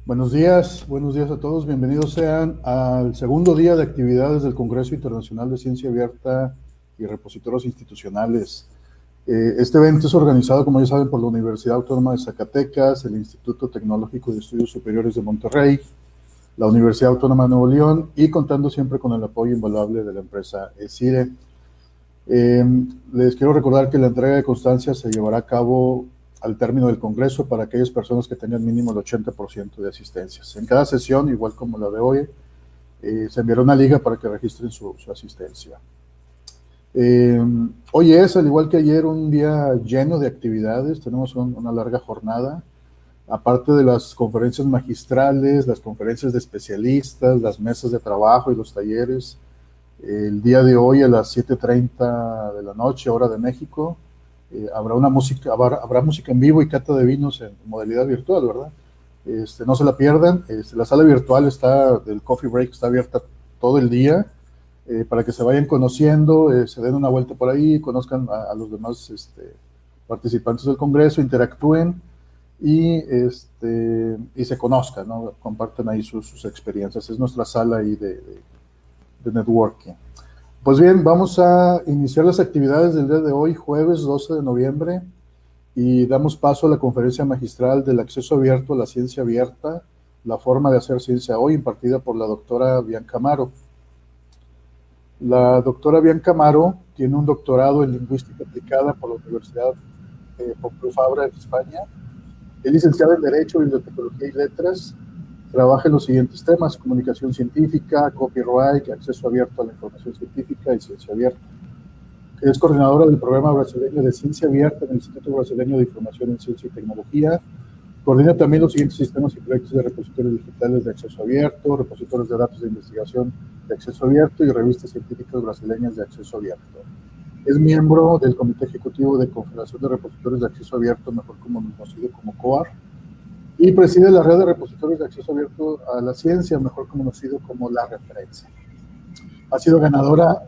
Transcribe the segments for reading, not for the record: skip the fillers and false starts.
Buenos días a todos. Bienvenidos sean al segundo día de actividades del Congreso Internacional de Ciencia Abierta y Repositorios Institucionales. Este evento es organizado, como ya saben, por la Universidad Autónoma de Zacatecas, el Instituto Tecnológico de Estudios Superiores de Monterrey, la Universidad Autónoma de Nuevo León y contando siempre con el apoyo invaluable de la empresa ESIRE. Les quiero recordar que la entrega de constancias se llevará a cabo al término del Congreso para aquellas personas que tengan mínimo el 80% de asistencias. En cada sesión, igual como la de hoy, se enviará una liga para que registren su asistencia. Hoy es, al igual que ayer, un día lleno de actividades. Tenemos una larga jornada. Aparte de las conferencias magistrales, las conferencias de especialistas, las mesas de trabajo y los talleres, el día de hoy a las 7:30 de la noche, hora de México, habrá música en vivo y cata de vinos en modalidad virtual, ¿verdad? No se la pierdan. La sala virtual del Coffee Break está abierta todo el día para que se vayan conociendo, se den una vuelta por ahí, conozcan a los demás participantes del Congreso, interactúen y se conozcan, ¿no? Compartan ahí sus experiencias. Es nuestra sala ahí de networking. Pues bien, vamos a iniciar las actividades del día de hoy, jueves 12 de noviembre, y damos paso a la conferencia magistral del acceso abierto a la ciencia abierta, la forma de hacer ciencia hoy, impartida por la doctora Bianca Amaro. La doctora Bianca Amaro tiene un doctorado en lingüística aplicada por la Universidad Pompeu Fabra en España. Es licenciada en Derecho, Bibliotecología y Letras. Trabaja en los siguientes temas: comunicación científica, copyright, acceso abierto a la información científica y ciencia abierta. Es coordinadora del programa brasileño de ciencia abierta en el Instituto Brasileño de Información en Ciencia y Tecnología. Coordina también los siguientes sistemas y proyectos de repositorios digitales de acceso abierto, repositorios de datos de investigación de acceso abierto y revistas científicas brasileñas de acceso abierto. Es miembro del Comité Ejecutivo de Confederación de Repositorios de Acceso Abierto, mejor conocido como COAR, y preside la red de repositorios de acceso abierto a la ciencia, mejor conocido como La Referencia. Ha sido ganadora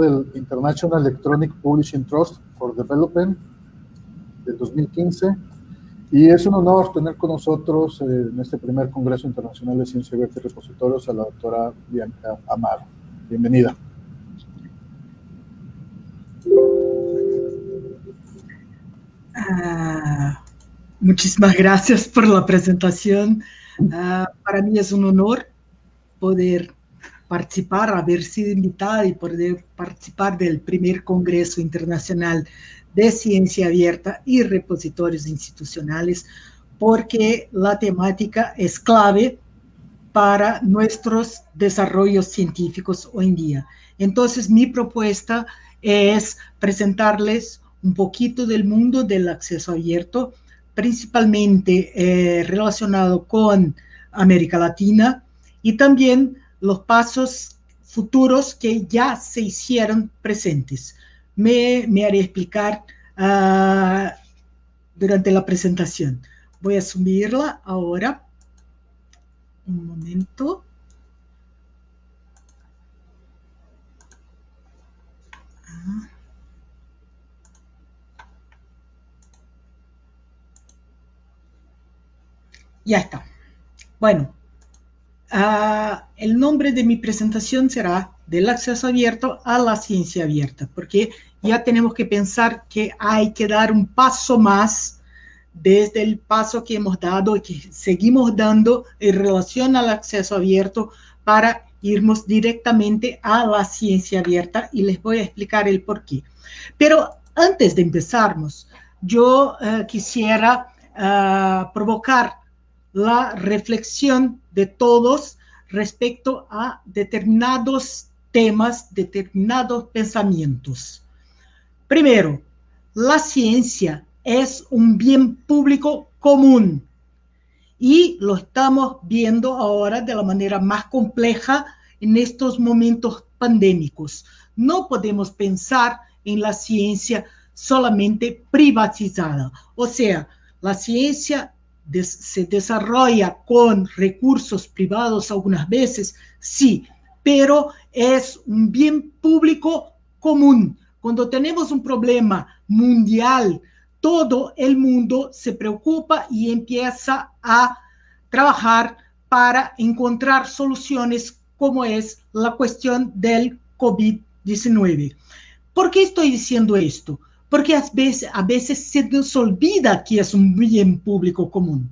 del International Electronic Publishing Trust for Development del 2015, y es un honor tener con nosotros en este primer Congreso Internacional de Ciencia Abierta y Repositorios a la doctora Bianca Amaro. Bienvenida. Muchísimas gracias por la presentación. Para mí es un honor poder participar, haber sido invitada y poder participar del primer Congreso Internacional de Ciencia Abierta y Repositorios Institucionales, porque la temática es clave para nuestros desarrollos científicos hoy en día. Entonces, mi propuesta es presentarles un poquito del mundo del acceso abierto, principalmente relacionado con América Latina y también los pasos futuros que ya se hicieron presentes. Me haré explicar durante la presentación. Voy a subirla ahora. Un momento. Ya está. Bueno, el nombre de mi presentación será del acceso abierto a la ciencia abierta, porque ya tenemos que pensar que hay que dar un paso más desde el paso que hemos dado y que seguimos dando en relación al acceso abierto para irnos directamente a la ciencia abierta, y les voy a explicar el por qué. Pero antes de empezarnos, yo quisiera provocar la reflexión de todos respecto a determinados temas, determinados pensamientos. Primero, la ciencia es un bien público común y lo estamos viendo ahora de la manera más compleja en estos momentos pandémicos. No podemos pensar en la ciencia solamente privatizada, o sea, la ciencia se desarrolla con recursos privados algunas veces, sí, pero es un bien público común. Cuando tenemos un problema mundial, todo el mundo se preocupa y empieza a trabajar para encontrar soluciones, como es la cuestión del COVID-19. ¿Por qué estoy diciendo esto? Porque a veces se nos olvida que es un bien público común.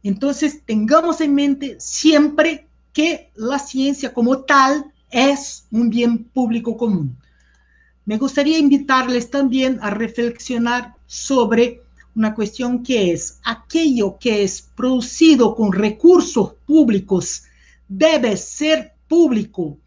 Entonces, tengamos en mente siempre que la ciencia como tal es un bien público común. Me gustaría invitarles también a reflexionar sobre una cuestión que es aquello que es producido con recursos públicos debe ser público.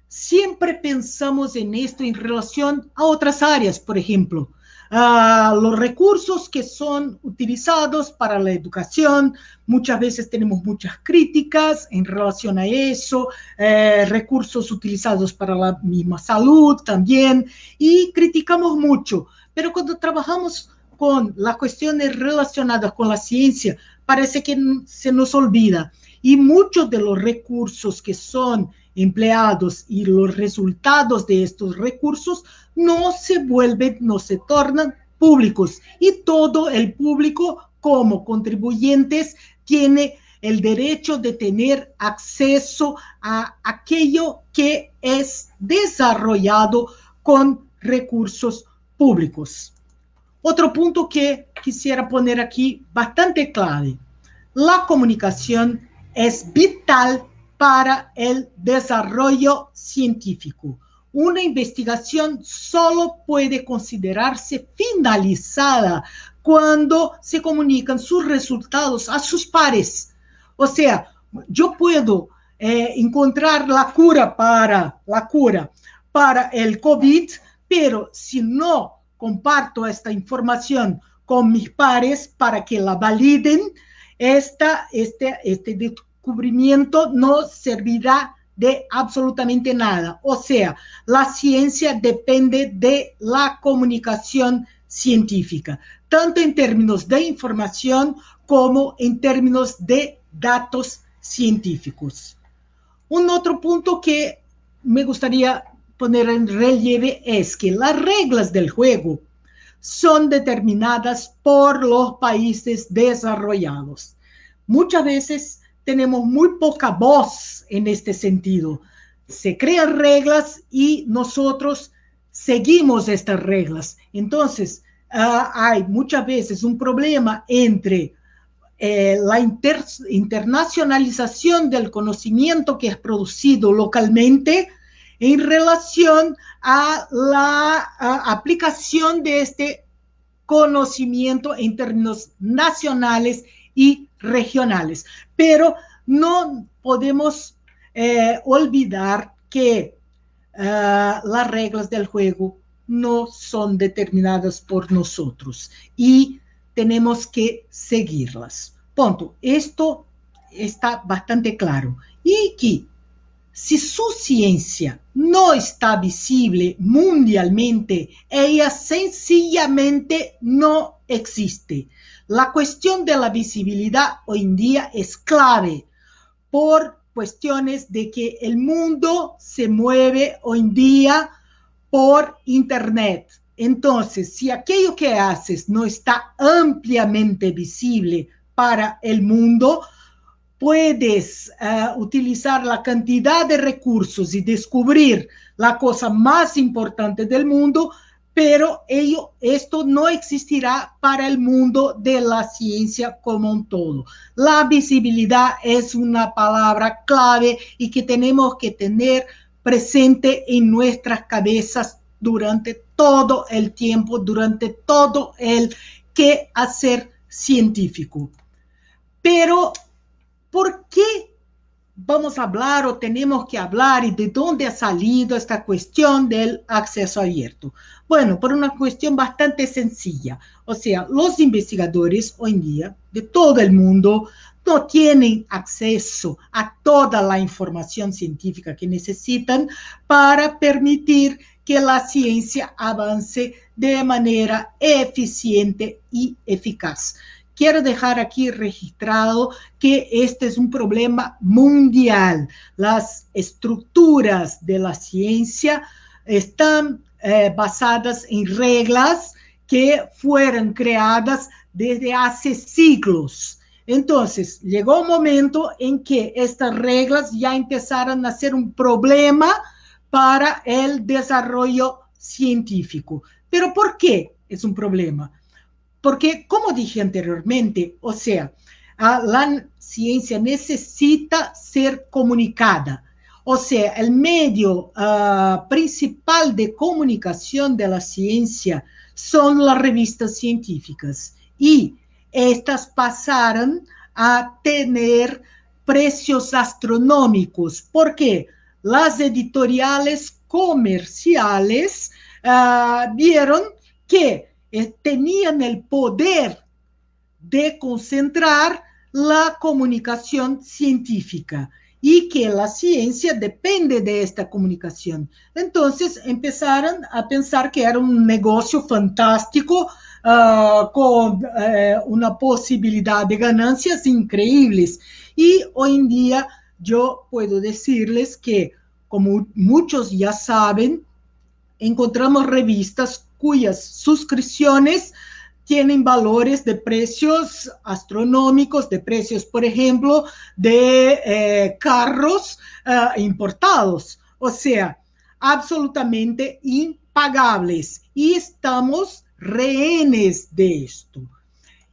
Siempre pensamos en esto en relación a otras áreas, por ejemplo, los recursos que son utilizados para la educación. Muchas veces tenemos muchas críticas en relación a eso, recursos utilizados para la misma salud también, y criticamos mucho. Pero cuando trabajamos con las cuestiones relacionadas con la ciencia, parece que se nos olvida. Y muchos de los recursos que son empleados y los resultados de estos recursos no se tornan públicos, y todo el público como contribuyentes tiene el derecho de tener acceso a aquello que es desarrollado con recursos públicos. Otro punto que quisiera poner aquí bastante clave: la comunicación es vital para el desarrollo científico. Una investigación solo puede considerarse finalizada cuando se comunican sus resultados a sus pares. O sea, yo puedo encontrar la cura para el COVID, pero si no comparto esta información con mis pares para que la validen, este descubrimiento no servirá de absolutamente nada. O sea, la ciencia depende de la comunicación científica, tanto en términos de información como en términos de datos científicos. Un otro punto que me gustaría poner en relieve es que las reglas del juego son determinadas por los países desarrollados. Muchas veces tenemos muy poca voz en este sentido. Se crean reglas y nosotros seguimos estas reglas. Entonces, hay muchas veces un problema entre la internacionalización del conocimiento que es producido localmente en relación a la aplicación de este conocimiento en términos nacionales y regionales. Pero no podemos olvidar que las reglas del juego no son determinadas por nosotros y tenemos que seguirlas. Punto. Esto está bastante claro. Y que si su ciencia no está visible mundialmente, ella sencillamente no existe. La cuestión de la visibilidad hoy en día es clave por cuestiones de que el mundo se mueve hoy en día por Internet. Entonces, si aquello que haces no está ampliamente visible para el mundo, puedes utilizar la cantidad de recursos y descubrir la cosa más importante del mundo, pero esto no existirá para el mundo de la ciencia como un todo. La visibilidad es una palabra clave y que tenemos que tener presente en nuestras cabezas durante todo el tiempo, durante todo el quehacer científico. Pero, ¿por qué vamos a hablar o tenemos que hablar y de dónde ha salido esta cuestión del acceso abierto? Bueno, por una cuestión bastante sencilla. O sea, los investigadores hoy en día de todo el mundo no tienen acceso a toda la información científica que necesitan para permitir que la ciencia avance de manera eficiente y eficaz. Quiero dejar aquí registrado que este es un problema mundial. Las estructuras de la ciencia están basadas en reglas que fueron creadas desde hace siglos. Entonces, llegó un momento en que estas reglas ya empezaron a ser un problema para el desarrollo científico. ¿Pero por qué es un problema? Porque, como dije anteriormente, o sea, la ciencia necesita ser comunicada. O sea, el medio principal de comunicación de la ciencia son las revistas científicas. Y estas pasaron a tener precios astronómicos. ¿Por qué? Las editoriales comerciales vieron que tenían el poder de concentrar la comunicación científica y que la ciencia depende de esta comunicación. Entonces empezaron a pensar que era un negocio fantástico con una posibilidad de ganancias increíbles. Y hoy en día yo puedo decirles que, como muchos ya saben, encontramos revistas cuyas suscripciones tienen valores de precios astronómicos, de precios, por ejemplo, de carros importados, o sea, absolutamente impagables. Y estamos rehenes de esto.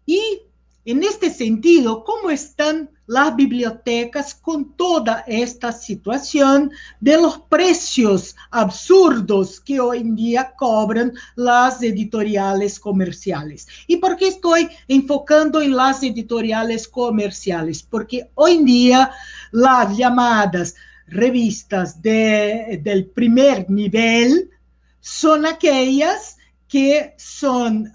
Y en este sentido, ¿cómo están las bibliotecas con toda esta situación de los precios absurdos que hoy en día cobran las editoriales comerciales? ¿Y por qué estoy enfocando en las editoriales comerciales? Porque hoy en día las llamadas revistas del primer nivel son aquellas que son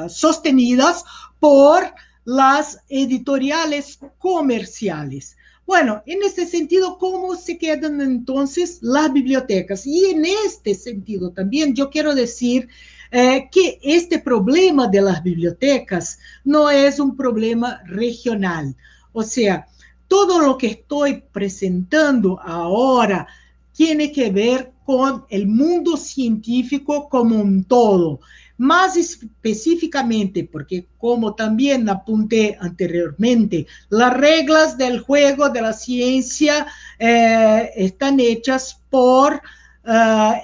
sostenidas por las editoriales comerciales. Bueno, en este sentido, ¿cómo se quedan entonces las bibliotecas? Y en este sentido también yo quiero decir que este problema de las bibliotecas no es un problema regional. O sea, todo lo que estoy presentando ahora tiene que ver con el mundo científico como un todo. Más específicamente, porque como también apunté anteriormente, las reglas del juego de la ciencia están hechas por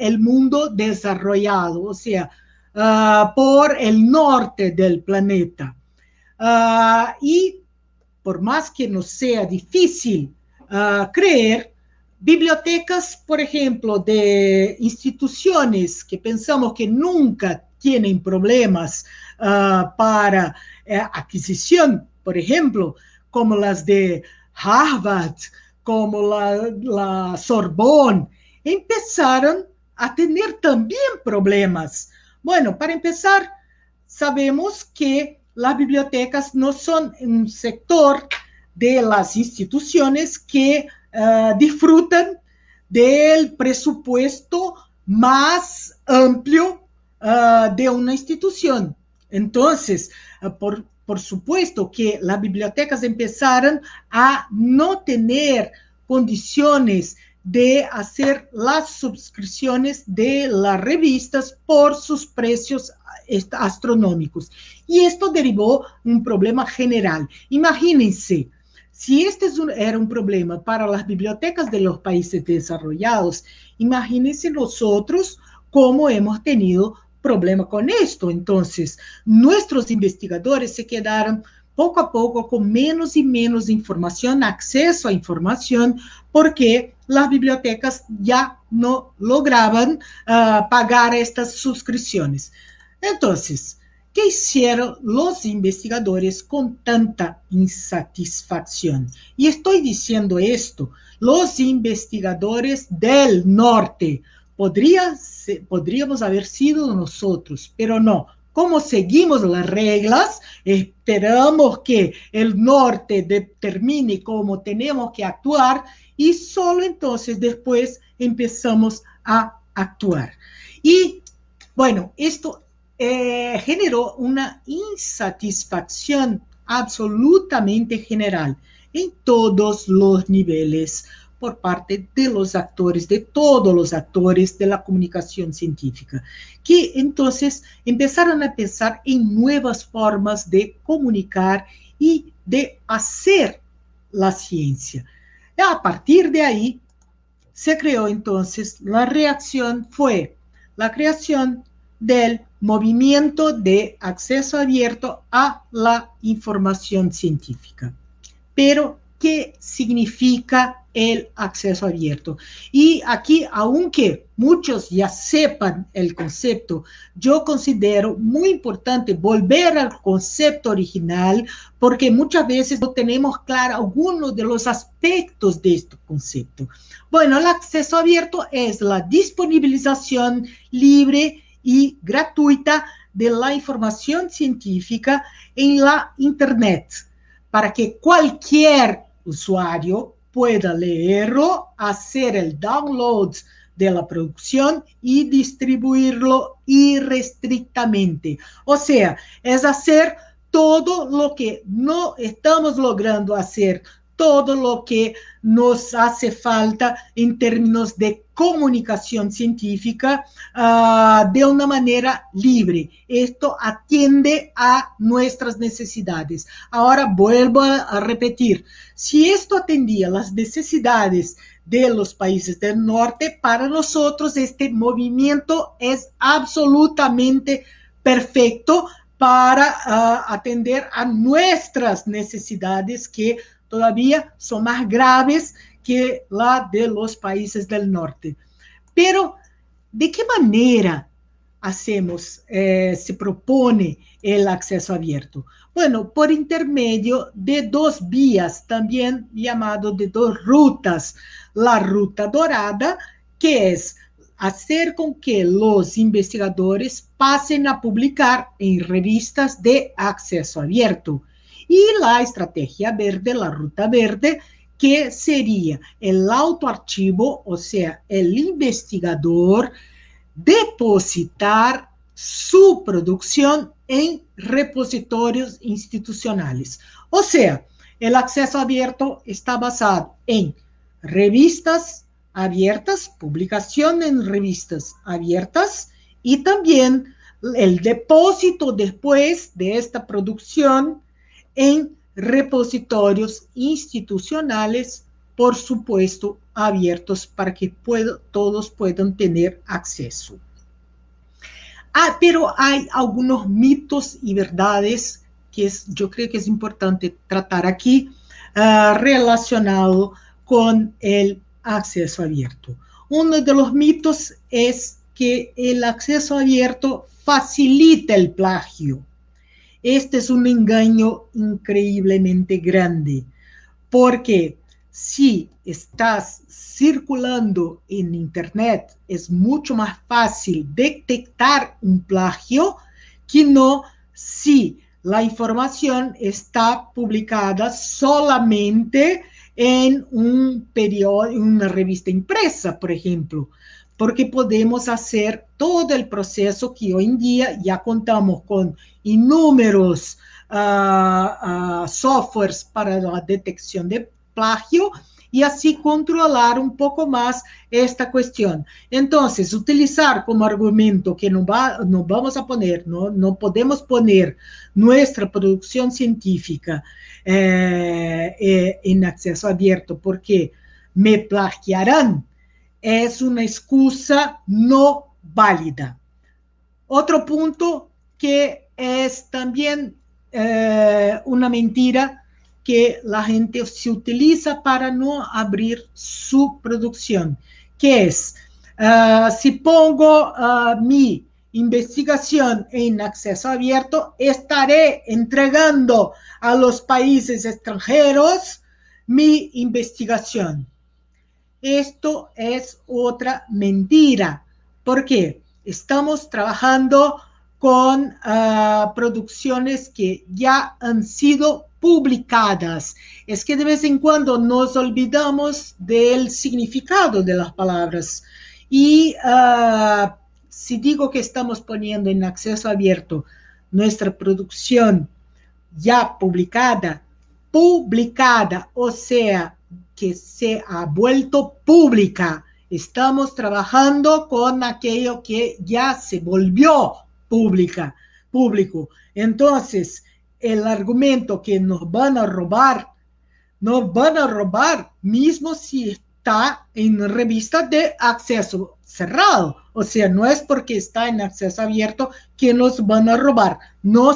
el mundo desarrollado, o sea, por el norte del planeta. Y por más que nos sea difícil creer, bibliotecas, por ejemplo, de instituciones que pensamos que nunca tienen problemas para adquisición, por ejemplo, como las de Harvard, como la Sorbonne, empezaron a tener también problemas. Bueno, para empezar, sabemos que las bibliotecas no son un sector de las instituciones que disfrutan del presupuesto más amplio de una institución. Entonces, por supuesto que las bibliotecas empezaron a no tener condiciones de hacer las suscripciones de las revistas por sus precios astronómicos. Y esto derivó un problema general. Imagínense, si este era un problema para las bibliotecas de los países desarrollados, imagínense nosotros cómo hemos tenido problema con esto. Entonces, nuestros investigadores se quedaron poco a poco con menos y menos información, acceso a información, porque las bibliotecas ya no lograban pagar estas suscripciones. Entonces, ¿qué hicieron los investigadores con tanta insatisfacción? Y estoy diciendo esto, los investigadores del norte, podríamos haber sido nosotros, pero no. Como seguimos las reglas, esperamos que el norte determine cómo tenemos que actuar y solo entonces después empezamos a actuar. Y bueno, esto generó una insatisfacción absolutamente general en todos los niveles por parte de los actores, de todos los actores de la comunicación científica, que entonces empezaron a pensar en nuevas formas de comunicar y de hacer la ciencia. Y a partir de ahí se creó entonces, la reacción fue la creación del movimiento de acceso abierto a la información científica. Pero, ¿qué significa el acceso abierto? Y aquí, aunque muchos ya sepan el concepto, yo considero muy importante volver al concepto original, porque muchas veces no tenemos claro algunos de los aspectos de este concepto. Bueno, el acceso abierto es la disponibilización libre y gratuita de la información científica en la Internet, para que cualquier usuario pueda leerlo, hacer el download de la producción y distribuirlo irrestrictamente. O sea, es hacer todo lo que no estamos logrando hacer, todo lo que nos hace falta en términos de comunicación científica de una manera libre. Esto atiende a nuestras necesidades. Ahora vuelvo a repetir, si esto atendía las necesidades de los países del norte, para nosotros este movimiento es absolutamente perfecto para atender a nuestras necesidades, que todavía son más graves que la de los países del norte. Pero, ¿de qué manera se propone el acceso abierto? Bueno, por intermedio de dos vías, también llamado de dos rutas. La ruta dorada, que es hacer con que los investigadores pasen a publicar en revistas de acceso abierto. Y la estrategia verde, la ruta verde, que sería el autoarchivo, o sea, el investigador depositar su producción en repositorios institucionales. O sea, el acceso abierto está basado en revistas abiertas, publicación en revistas abiertas, y también el depósito después de esta producción en repositorios institucionales, por supuesto, abiertos para que todos puedan tener acceso. Pero hay algunos mitos y verdades que yo creo que es importante tratar aquí, relacionado con el acceso abierto. Uno de los mitos es que el acceso abierto facilita el plagio. Este es un engaño increíblemente grande, porque si estás circulando en Internet, es mucho más fácil detectar un plagio que no si la información está publicada solamente en un periódico, en una revista impresa, por ejemplo, porque podemos hacer todo el proceso que hoy en día ya contamos con inúmeros softwares para la detección de plagio y así controlar un poco más esta cuestión. Entonces, utilizar como argumento que no vamos a poner, no podemos poner nuestra producción científica en acceso abierto porque me plagiarán, es una excusa no válida. Otro punto que es también una mentira que la gente se utiliza para no abrir su producción, que es, si pongo mi investigación en acceso abierto, estaré entregando a los países extranjeros mi investigación. Esto es otra mentira. ¿Por qué? Estamos trabajando con producciones que ya han sido publicadas. Es que de vez en cuando nos olvidamos del significado de las palabras. Y si digo que estamos poniendo en acceso abierto nuestra producción ya publicada, o sea, que se ha vuelto pública. Estamos trabajando con aquello que ya se volvió público. Entonces, el argumento que nos van a robar mismo si está en revista de acceso cerrado. O sea, no es porque está en acceso abierto que nos van a robar. No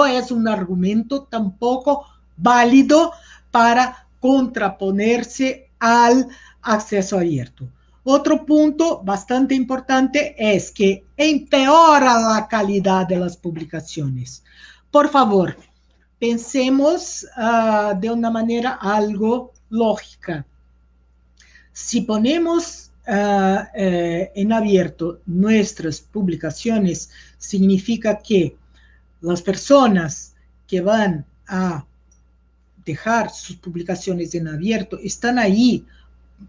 es un argumento tampoco válido para contraponerse al acceso abierto. Otro punto bastante importante es que empeora la calidad de las publicaciones. Por favor, pensemos de una manera algo lógica. Si ponemos en abierto nuestras publicaciones, significa que las personas que van a dejar sus publicaciones en abierto están ahí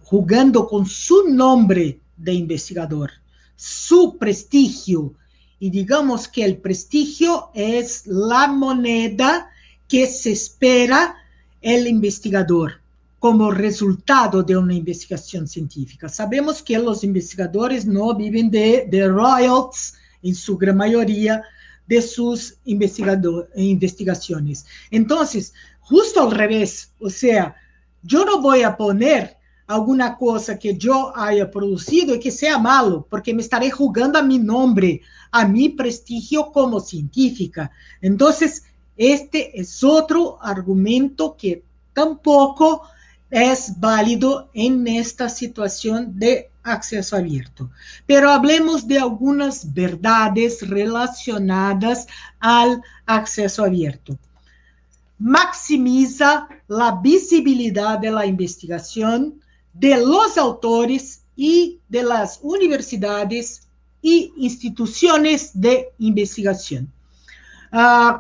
jugando con su nombre de investigador, su prestigio. Y digamos que el prestigio es la moneda que se espera el investigador como resultado de una investigación científica. Sabemos que los investigadores no viven de royalties, en su gran mayoría, de sus investigaciones. Entonces, justo al revés, o sea, yo no voy a poner alguna cosa que yo haya producido y que sea malo, porque me estaré jugando a mi nombre, a mi prestigio como científica. Entonces, este es otro argumento que tampoco es válido en esta situación de acceso abierto. Pero hablemos de algunas verdades relacionadas al acceso abierto. Maximiza la visibilidad de la investigación de los autores y de las universidades y instituciones de investigación.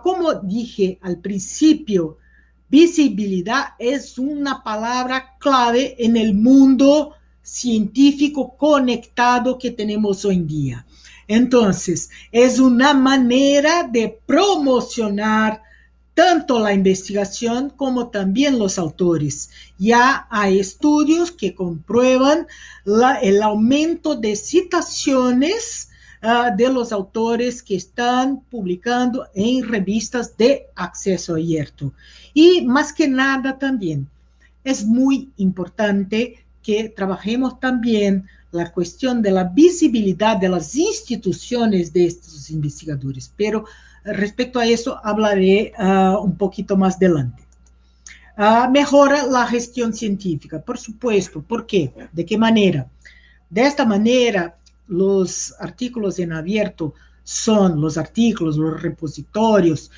Como dije al principio, visibilidad es una palabra clave en el mundo científico conectado que tenemos hoy en día. Entonces, es una manera de promocionar tanto la investigación como también los autores. Ya hay estudios que comprueban el aumento de citaciones de los autores que están publicando en revistas de acceso abierto. Y más que nada también es muy importante que trabajemos también la cuestión de la visibilidad de las instituciones de estos investigadores, pero respecto a eso hablaré un poquito más adelante. Mejora la gestión científica, por supuesto. ¿Por qué? ¿De qué manera? De esta manera, los artículos en abierto son los artículos, los repositorios,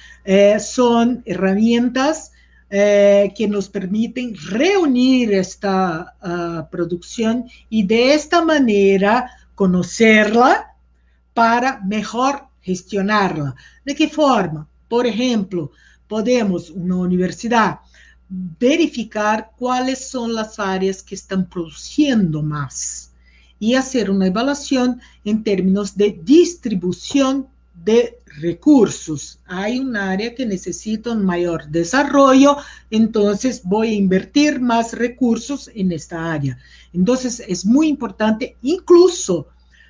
son herramientas que nos permiten reunir esta producción y de esta manera conocerla para mejor gestionarla. ¿De qué forma? Por ejemplo, podemos, una universidad, verificar cuáles son las áreas que están produciendo más y hacer una evaluación en términos de distribución de recursos. Hay un área que necesita un mayor desarrollo, entonces voy a invertir más recursos en esta área. Entonces es muy importante incluso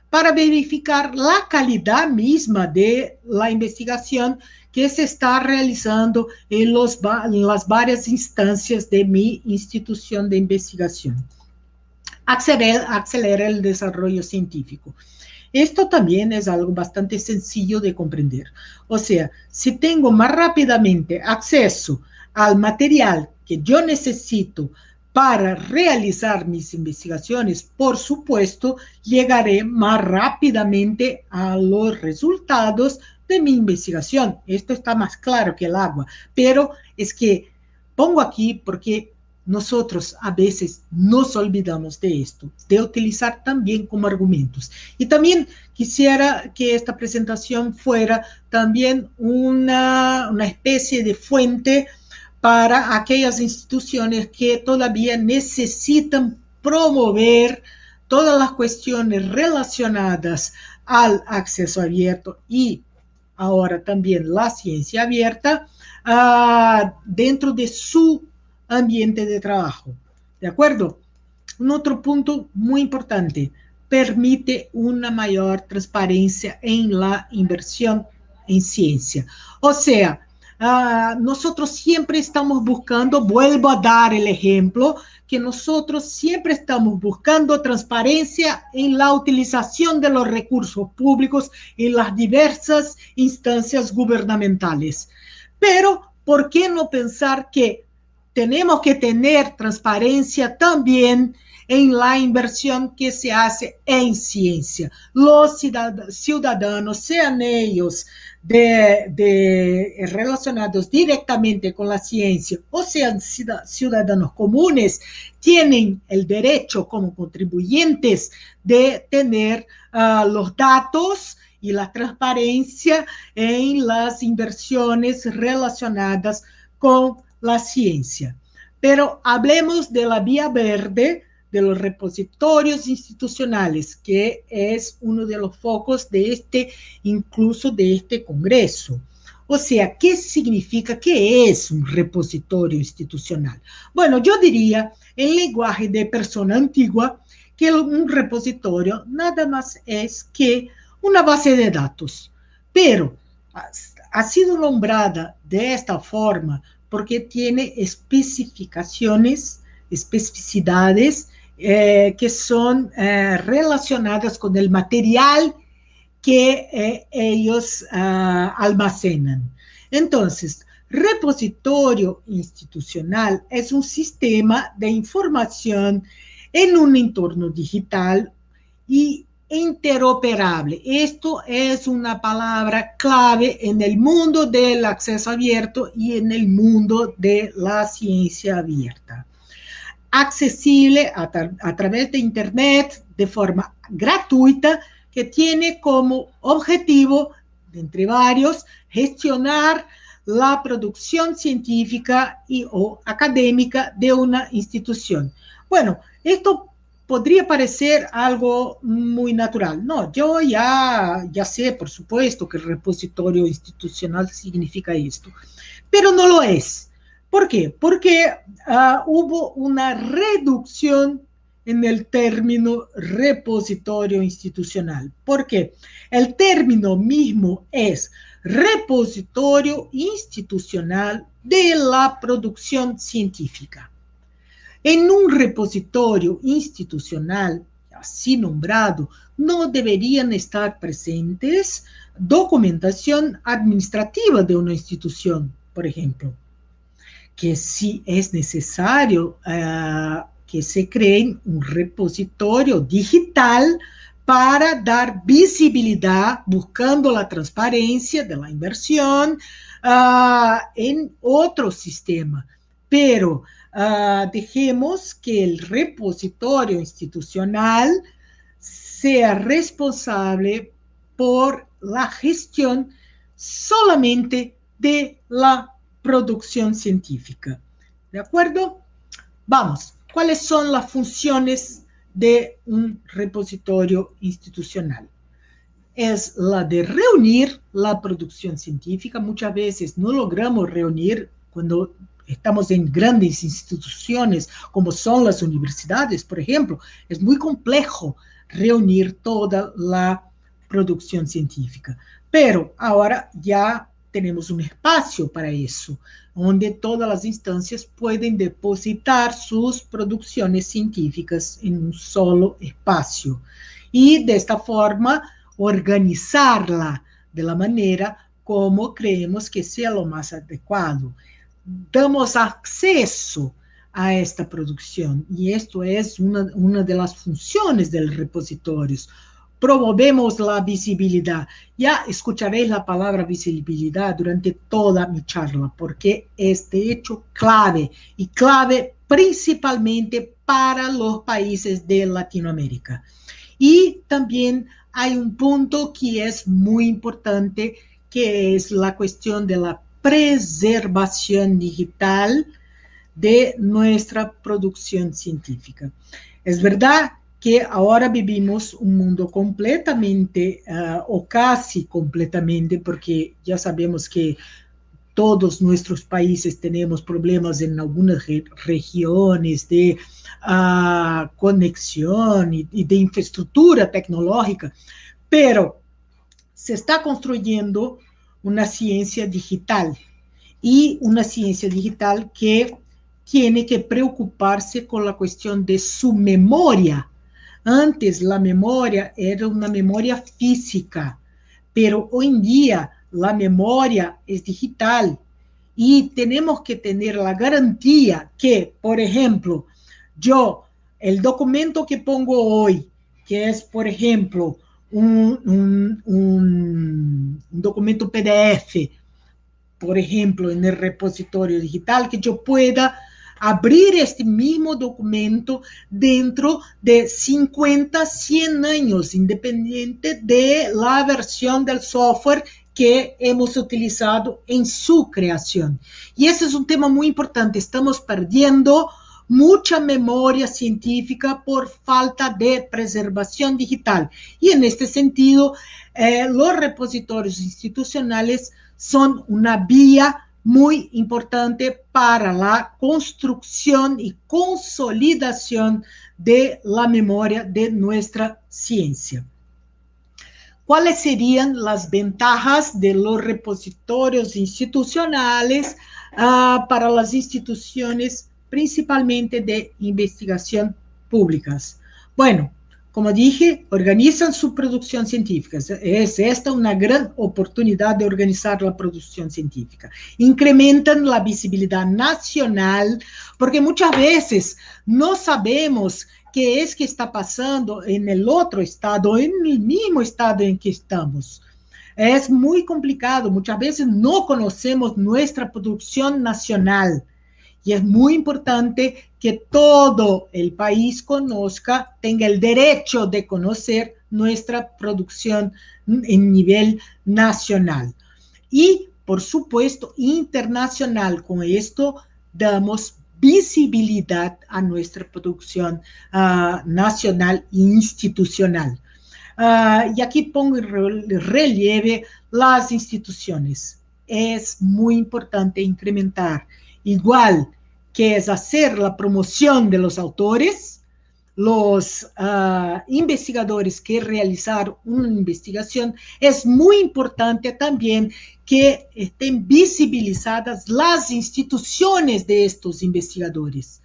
para verificar la calidad misma de la investigación que se está realizando en las varias instancias de mi institución de investigación. Acelera el desarrollo científico. Esto también es algo bastante sencillo de comprender. O sea, si tengo más rápidamente acceso al material que yo necesito para realizar mis investigaciones, por supuesto, llegaré más rápidamente a los resultados de mi investigación. Esto está más claro que el agua, pero es que pongo aquí porque nosotros a veces nos olvidamos de esto, de utilizar también como argumentos. Y también quisiera que esta presentación fuera también una especie de fuente para aquellas instituciones que todavía necesitan promover todas las cuestiones relacionadas al acceso abierto y ahora también la ciencia abierta dentro de su ambiente de trabajo. ¿De acuerdo? Un otro punto muy importante, permite una mayor transparencia en la inversión en ciencia. O sea, nosotros siempre estamos buscando, vuelvo a dar el ejemplo, que nosotros siempre estamos buscando transparencia en la utilización de los recursos públicos en las diversas instancias gubernamentales. Pero, ¿por qué no pensar que tenemos que tener transparencia también en la inversión que se hace en ciencia? Los ciudadanos, sean ellos relacionados directamente con la ciencia o sean ciudadanos comunes, tienen el derecho como contribuyentes de tener los datos y la transparencia en las inversiones relacionadas con la ciencia. Pero hablemos de la vía verde, de los repositorios institucionales, que es uno de los focos de incluso de este congreso. O sea, ¿qué significa? ¿Qué es un repositorio institucional? Bueno, yo diría, en lenguaje de persona antigua, que un repositorio nada más es que una base de datos, pero ha sido nombrada de esta forma porque tiene especificidades que son relacionadas con el material que ellos almacenan. Entonces, repositorio institucional es un sistema de información en un entorno digital y interoperable. Esto es una palabra clave en el mundo del acceso abierto y en el mundo de la ciencia abierta. Accesible a través de Internet de forma gratuita, que tiene como objetivo, entre varios, gestionar la producción científica o académica de una institución. Bueno, esto podría parecer algo muy natural. No, yo ya sé, por supuesto, que el repositorio institucional significa esto, pero no lo es. ¿Por qué? Porque hubo una reducción en el término repositorio institucional. ¿Por qué? El término mismo es repositorio institucional de la producción científica. En un repositorio institucional, así nombrado, no deberían estar presentes documentación administrativa de una institución, por ejemplo, que si es necesario que se cree un repositorio digital para dar visibilidad, buscando la transparencia de la inversión en otro sistema. Pero dejemos que el repositorio institucional sea responsable por la gestión solamente de la producción científica. ¿De acuerdo? Vamos, ¿cuáles son las funciones de un repositorio institucional? Es la de reunir la producción científica. Muchas veces no logramos reunir cuando estamos en grandes instituciones, como son las universidades, por ejemplo. Es muy complejo reunir toda la producción científica. Pero ahora ya tenemos un espacio para eso, donde todas las instancias pueden depositar sus producciones científicas en un solo espacio. Y de esta forma, organizarla de la manera como creemos que sea lo más adecuado. Damos acceso a esta producción y esto es una de las funciones del repositorio. Promovemos la visibilidad. Ya escucharéis la palabra visibilidad durante toda mi charla, porque es de hecho clave, y clave principalmente para los países de Latinoamérica. Y también hay un punto que es muy importante, que es la cuestión de la preservación digital de nuestra producción científica. Es verdad que ahora vivimos un mundo completamente, o casi completamente, porque ya sabemos que todos nuestros países tenemos problemas en algunas regiones de conexión y de infraestructura tecnológica, pero se está construyendo una ciencia digital, y una ciencia digital que tiene que preocuparse con la cuestión de su memoria. Antes la memoria era una memoria física, pero hoy en día la memoria es digital y tenemos que tener la garantía que, por ejemplo, el documento que pongo hoy, que es, por ejemplo, un documento PDF, por ejemplo, en el repositorio digital, que yo pueda abrir este mismo documento dentro de 50, 100 años, independiente de la versión del software que hemos utilizado en su creación. Y ese es un tema muy importante. Estamos perdiendo mucha memoria científica por falta de preservación digital. Y en este sentido, los repositorios institucionales son una vía muy importante para la construcción y consolidación de la memoria de nuestra ciencia. ¿Cuáles serían las ventajas de los repositorios institucionales para las instituciones, principalmente de investigación públicas? Bueno, como dije, organizan su producción científica. Es esta una gran oportunidad de organizar la producción científica. Incrementan la visibilidad nacional, porque muchas veces no sabemos qué es que está pasando en el otro estado, en el mismo estado en que estamos. Es muy complicado, muchas veces no conocemos nuestra producción nacional. Y es muy importante que todo el país conozca, tenga el derecho de conocer nuestra producción en nivel nacional. Y, por supuesto, internacional. Con esto damos visibilidad a nuestra producción nacional e institucional. Y aquí pongo en relieve las instituciones. Es muy importante incrementar, igual que es hacer la promoción de los autores, los investigadores que realizaron una investigación. Es muy importante también que estén visibilizadas las instituciones de estos investigadores,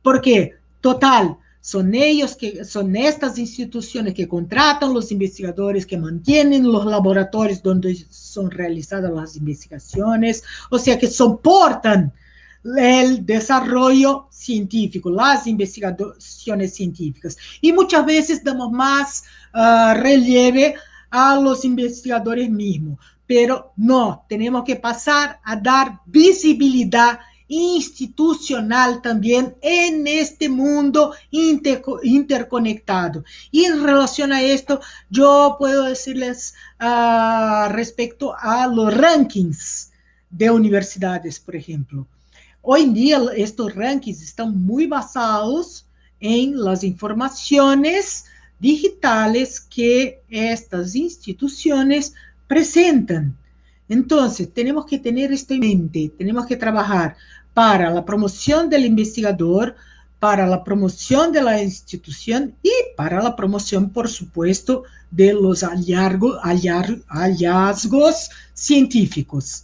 porque, total, Son ellos que son estas instituciones que contratan los investigadores, que mantienen los laboratorios donde son realizadas las investigaciones, o sea, que soportan el desarrollo científico, las investigaciones científicas. Y muchas veces damos más relieve a los investigadores mismos, pero no, tenemos que pasar a dar visibilidad institucional también en este mundo interconectado. Y en relación a esto, yo puedo decirles respecto a los rankings de universidades, por ejemplo. Hoy en día estos rankings están muy basados en las informaciones digitales que estas instituciones presentan. Entonces, tenemos que tener esto en mente, tenemos que trabajar para la promoción del investigador, para la promoción de la institución y para la promoción, por supuesto, de los hallazgos científicos.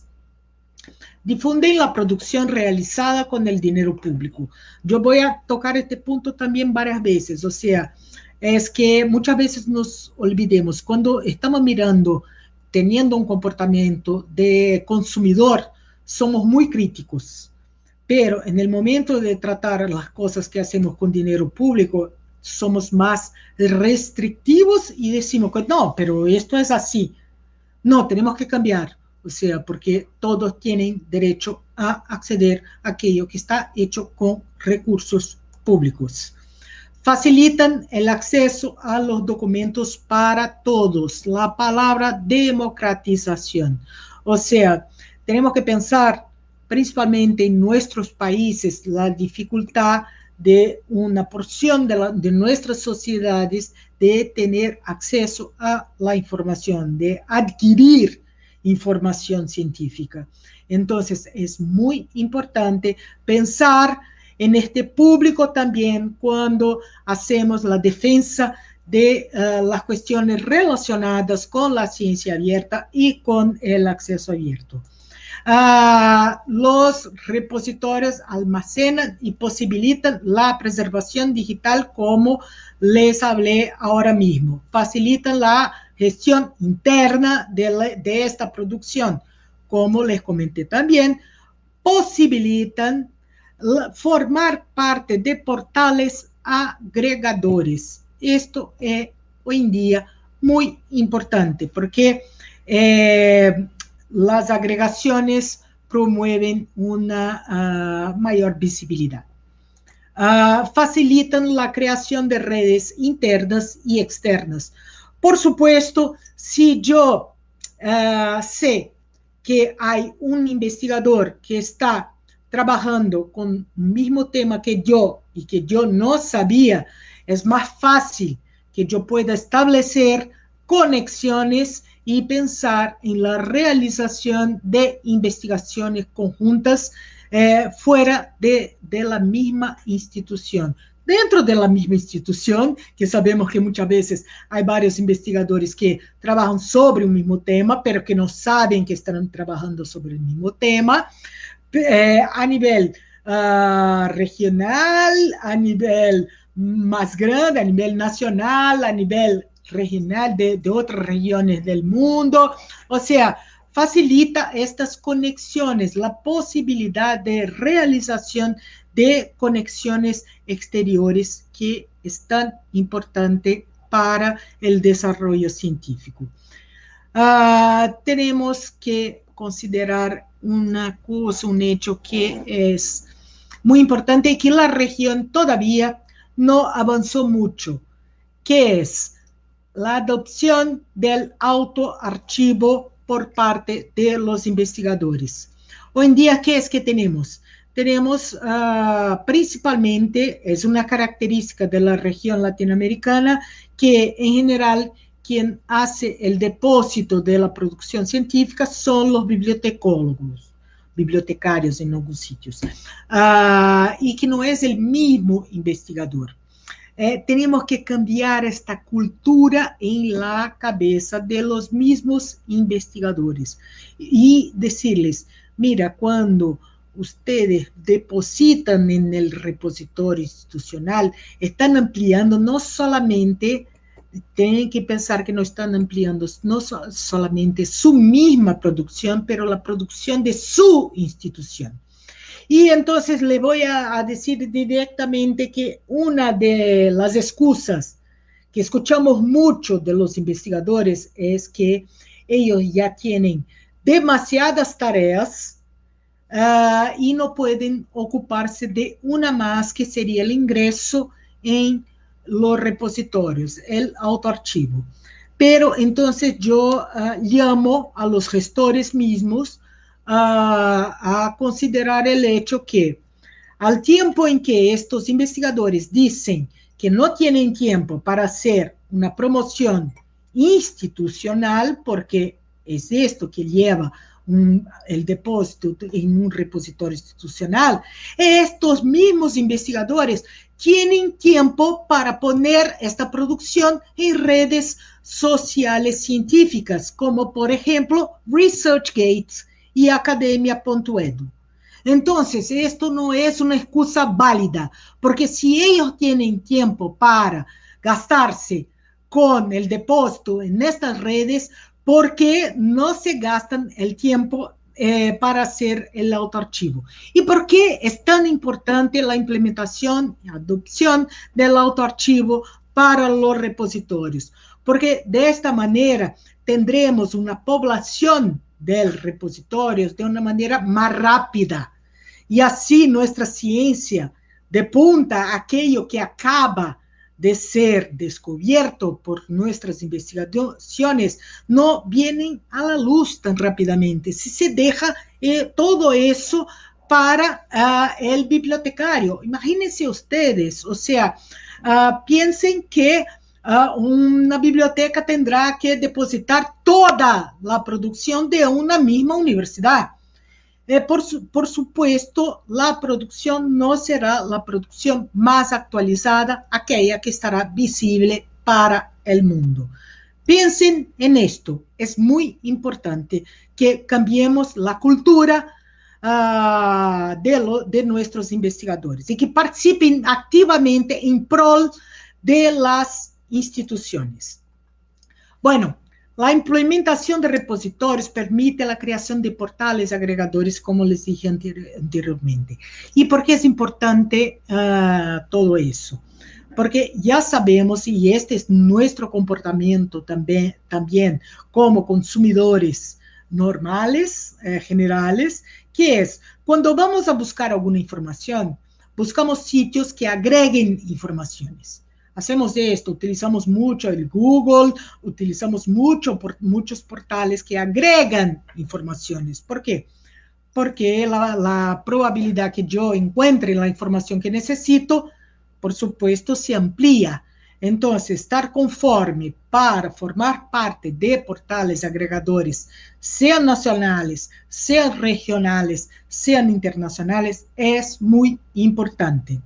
Difunden la producción realizada con el dinero público. Yo voy a tocar este punto también varias veces, o sea, es que muchas veces nos olvidemos, cuando estamos mirando, teniendo un comportamiento de consumidor, somos muy críticos, pero en el momento de tratar las cosas que hacemos con dinero público, somos más restrictivos y decimos que no, pero esto es así. No, tenemos que cambiar. O sea, porque todos tienen derecho a acceder a aquello que está hecho con recursos públicos. Facilitan el acceso a los documentos para todos. La palabra democratización. O sea, tenemos que pensar principalmente en nuestros países la dificultad de una porción de nuestras sociedades de tener acceso a la información, de adquirir información científica. Entonces, es muy importante pensar en este público también cuando hacemos la defensa de las cuestiones relacionadas con la ciencia abierta y con el acceso abierto. Los repositorios almacenan y posibilitan la preservación digital, como les hablé ahora mismo. Facilitan la gestión interna de esta producción, como les comenté también. Posibilitan formar parte de portales agregadores. Esto es hoy en día muy importante porque las agregaciones promueven una mayor visibilidad. Facilitan la creación de redes internas y externas. Por supuesto, si yo sé que hay un investigador que está trabajando con el mismo tema que yo y que yo no sabía, es más fácil que yo pueda establecer conexiones y pensar en la realización de investigaciones conjuntas fuera de la misma institución. Dentro de la misma institución, que sabemos que muchas veces hay varios investigadores que trabajan sobre un mismo tema, pero que no saben que están trabajando sobre el mismo tema, a nivel regional, a nivel más grande, a nivel nacional, a nivel regional de otras regiones del mundo. O sea, facilita estas conexiones, la posibilidad de realización de conexiones exteriores que es tan importante para el desarrollo científico. Tenemos que considerar una cosa, un hecho que es muy importante y que la región todavía no avanzó mucho, que es la adopción del autoarchivo por parte de los investigadores. Hoy en día, ¿qué es que tenemos? Tenemos principalmente, es una característica de la región latinoamericana, que en general quien hace el depósito de la producción científica son los bibliotecólogos, bibliotecarios en algunos sitios, y que no es el mismo investigador. Tenemos que cambiar esta cultura en la cabeza de los mismos investigadores y decirles, mira, cuando ustedes depositan en el repositorio institucional, están ampliando no solamente, tienen que pensar que no están ampliando no solamente su misma producción, pero la producción de su institución. Y entonces le voy a decir directamente que una de las excusas que escuchamos mucho de los investigadores es que ellos ya tienen demasiadas tareas y no pueden ocuparse de una más, que sería el ingreso en los repositorios, el autoarchivo. Pero entonces yo llamo a los gestores mismos a considerar el hecho que al tiempo en que estos investigadores dicen que no tienen tiempo para hacer una promoción institucional, porque es esto que lleva el depósito en un repositorio institucional, estos mismos investigadores tienen tiempo para poner esta producción en redes sociales científicas, como por ejemplo ResearchGate y Academia.edu. Entonces, esto no es una excusa válida, porque si ellos tienen tiempo para gastarse con el depósito en estas redes, ¿por qué no se gastan el tiempo para hacer el autoarchivo? ¿Y por qué es tan importante la implementación y adopción del autoarchivo para los repositorios? Porque de esta manera tendremos una población del repositorio de una manera más rápida. Y así nuestra ciencia de punta, aquello que acaba de ser descubierto por nuestras investigaciones, no vienen a la luz tan rápidamente. Si se deja todo eso para el bibliotecario. Imagínense ustedes, o sea, piensen que una biblioteca tendrá que depositar toda la producción de una misma universidad. Por supuesto, la producción no será la producción más actualizada, aquella que estará visible para el mundo. Piensen en esto, es muy importante que cambiemos la cultura de nuestros investigadores y que participen activamente en pro de las instituciones. Bueno, la implementación de repositorios permite la creación de portales agregadores, como les dije anteriormente. ¿Y por qué es importante todo eso? Porque ya sabemos, y este es nuestro comportamiento también como consumidores normales, generales, que es cuando vamos a buscar alguna información, buscamos sitios que agreguen informaciones. Hacemos esto, utilizamos mucho el Google, utilizamos muchos portales que agregan informaciones. ¿Por qué? Porque la probabilidad que yo encuentre la información que necesito, por supuesto, se amplía. Entonces, estar conforme para formar parte de portales agregadores, sean nacionales, sean regionales, sean internacionales, es muy importante.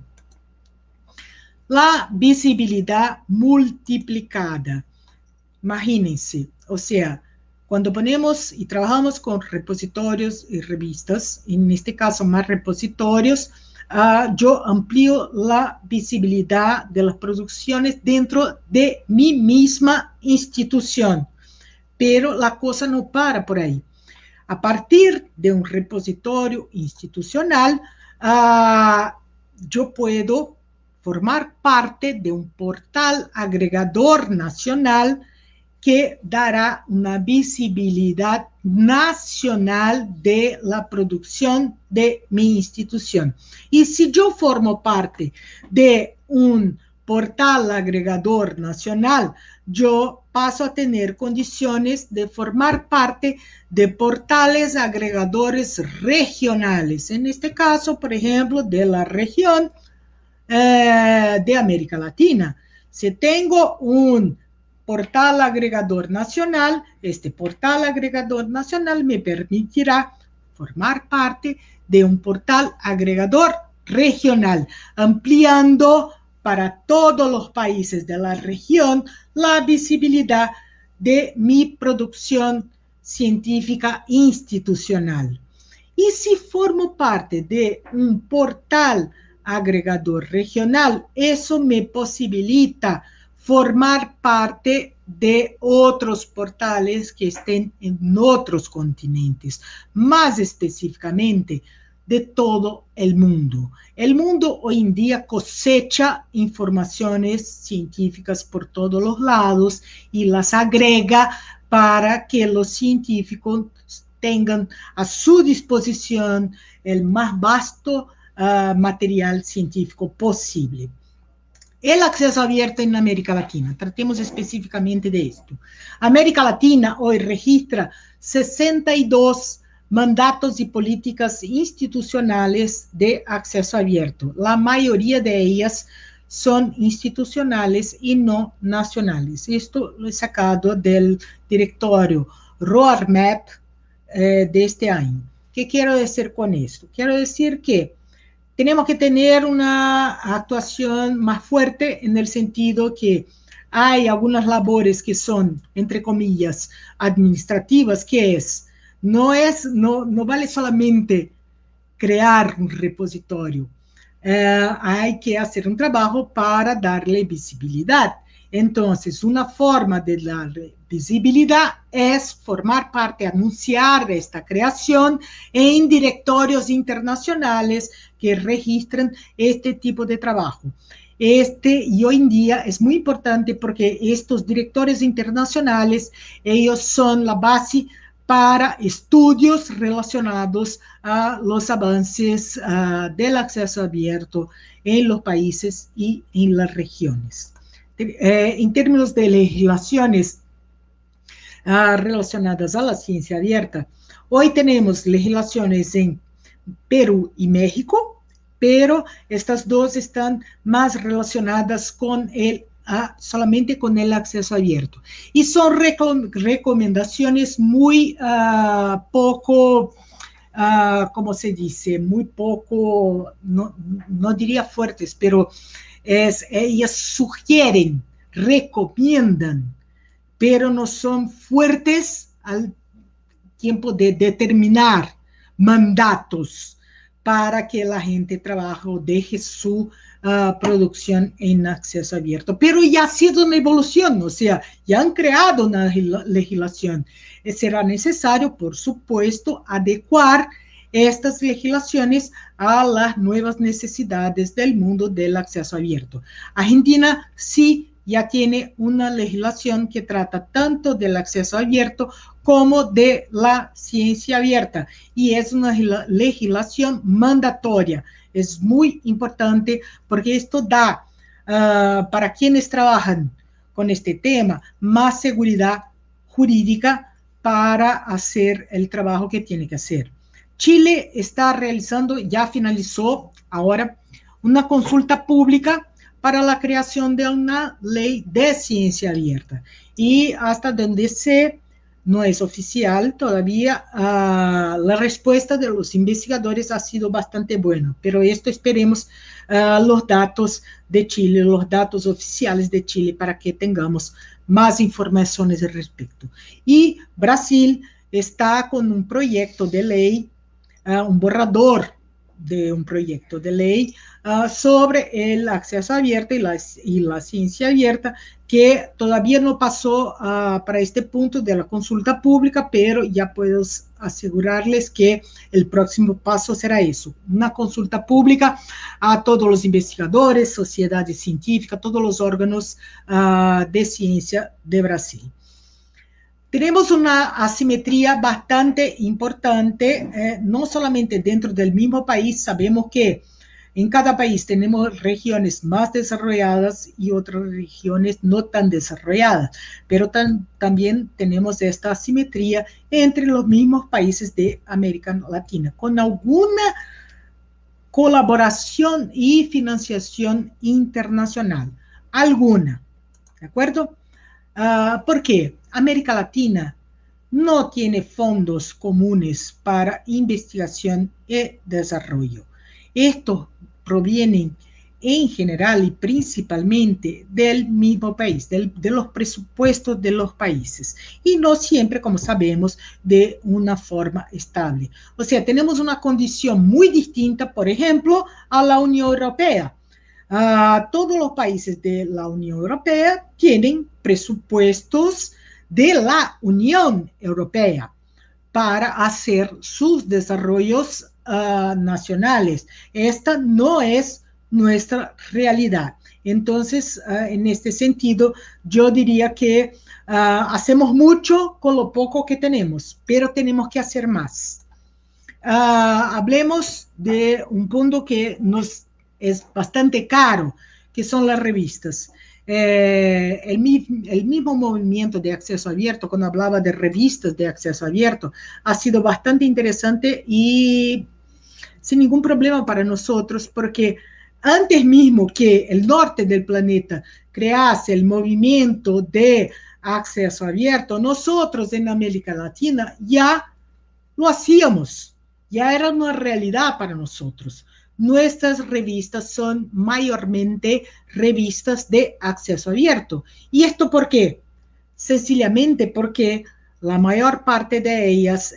La visibilidad multiplicada. Imagínense, o sea, cuando ponemos y trabajamos con repositorios y revistas, en este caso más repositorios, yo amplío la visibilidad de las producciones dentro de mi misma institución. Pero la cosa no para por ahí. A partir de un repositorio institucional, yo puedo formar parte de un portal agregador nacional que dará una visibilidad nacional de la producción de mi institución. Y si yo formo parte de un portal agregador nacional, yo paso a tener condiciones de formar parte de portales agregadores regionales. En este caso, por ejemplo, de la región de América Latina. Si tengo un portal agregador nacional, este portal agregador nacional me permitirá formar parte de un portal agregador regional, ampliando para todos los países de la región la visibilidad de mi producción científica institucional. Y si formo parte de un portal agregador regional, eso me posibilita formar parte de otros portales que estén en otros continentes, más específicamente de todo el mundo. El mundo hoy en día cosecha informaciones científicas por todos los lados y las agrega para que los científicos tengan a su disposición el más vasto material científico posible. El acceso abierto en América Latina. Tratemos específicamente de esto. América Latina hoy registra 62 mandatos y políticas institucionales de acceso abierto. La mayoría de ellas son institucionales y no nacionales. Esto lo he sacado del directorio Roadmap de este año. ¿Qué quiero decir con esto? Quiero decir que tenemos que tener una actuación más fuerte en el sentido que hay algunas labores que son, entre comillas, administrativas, que no vale solamente crear un repositorio, hay que hacer un trabajo para darle visibilidad. Entonces, una forma de darle visibilidad es formar parte, anunciar esta creación en directorios internacionales que registran este tipo de trabajo. Y hoy en día es muy importante porque estos directores internacionales, ellos son la base para estudios relacionados a los avances del acceso abierto en los países y en las regiones. En términos de legislaciones relacionadas a la ciencia abierta, hoy tenemos legislaciones en Perú y México, pero estas dos están más relacionadas con solamente con el acceso abierto. Y son recomendaciones muy poco, ¿cómo se dice? Muy poco, no diría fuertes, pero ellas sugieren, recomiendan, pero no son fuertes al tiempo de determinar mandatos para que la gente trabaje o deje su producción en acceso abierto. Pero ya ha sido una evolución, o sea, ya han creado una legislación. Será necesario, por supuesto, adecuar estas legislaciones a las nuevas necesidades del mundo del acceso abierto. Argentina sí ya tiene una legislación que trata tanto del acceso abierto como de la ciencia abierta, y es una legislación mandatoria. Es muy importante porque esto da para quienes trabajan con este tema más seguridad jurídica para hacer el trabajo que tiene que hacer. Chile está realizando, ya finalizó ahora, una consulta pública para la creación de una ley de ciencia abierta. Y hasta donde sé, no es oficial todavía, la respuesta de los investigadores ha sido bastante buena, pero esto esperemos los datos de Chile, los datos oficiales de Chile, para que tengamos más informaciones al respecto. Y Brasil está con un proyecto de ley, un borrador de un proyecto de ley sobre el acceso abierto y la ciencia abierta, que todavía no pasó para este punto de la consulta pública, pero ya puedo asegurarles que el próximo paso será eso, una consulta pública a todos los investigadores, sociedades científicas, todos los órganos de ciencia de Brasil. Tenemos una asimetría bastante importante, no solamente dentro del mismo país. Sabemos que en cada país tenemos regiones más desarrolladas y otras regiones no tan desarrolladas, pero también tenemos esta asimetría entre los mismos países de América Latina, con alguna colaboración y financiación internacional, alguna, ¿de acuerdo? ¿Por qué? América Latina no tiene fondos comunes para investigación y desarrollo. Estos provienen en general y principalmente del mismo país, de los presupuestos de los países, y no siempre, como sabemos, de una forma estable. O sea, tenemos una condición muy distinta, por ejemplo, a la Unión Europea. Todos los países de la Unión Europea tienen presupuestos de la Unión Europea para hacer sus desarrollos nacionales. Esta no es nuestra realidad. Entonces, en este sentido, yo diría que hacemos mucho con lo poco que tenemos, pero tenemos que hacer más. Hablemos de un punto que nos es bastante caro, que son las revistas. El mismo movimiento de acceso abierto, cuando hablaba de revistas de acceso abierto, ha sido bastante interesante y sin ningún problema para nosotros, porque antes mismo que el norte del planeta crease el movimiento de acceso abierto, nosotros en América Latina ya lo hacíamos, ya era una realidad para nosotros. Nuestras revistas son mayormente revistas de acceso abierto. ¿Y esto por qué? Sencillamente porque la mayor parte de ellas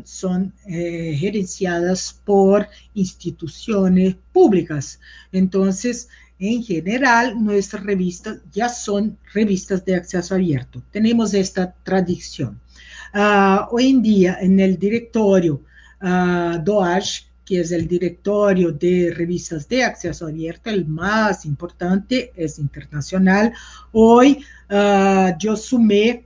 son gerenciadas por instituciones públicas. Entonces, en general, nuestras revistas ya son revistas de acceso abierto. Tenemos esta tradición. Hoy en día, en el directorio DOAJ, que es el directorio de revistas de acceso abierto, el más importante, es internacional. Hoy yo sumé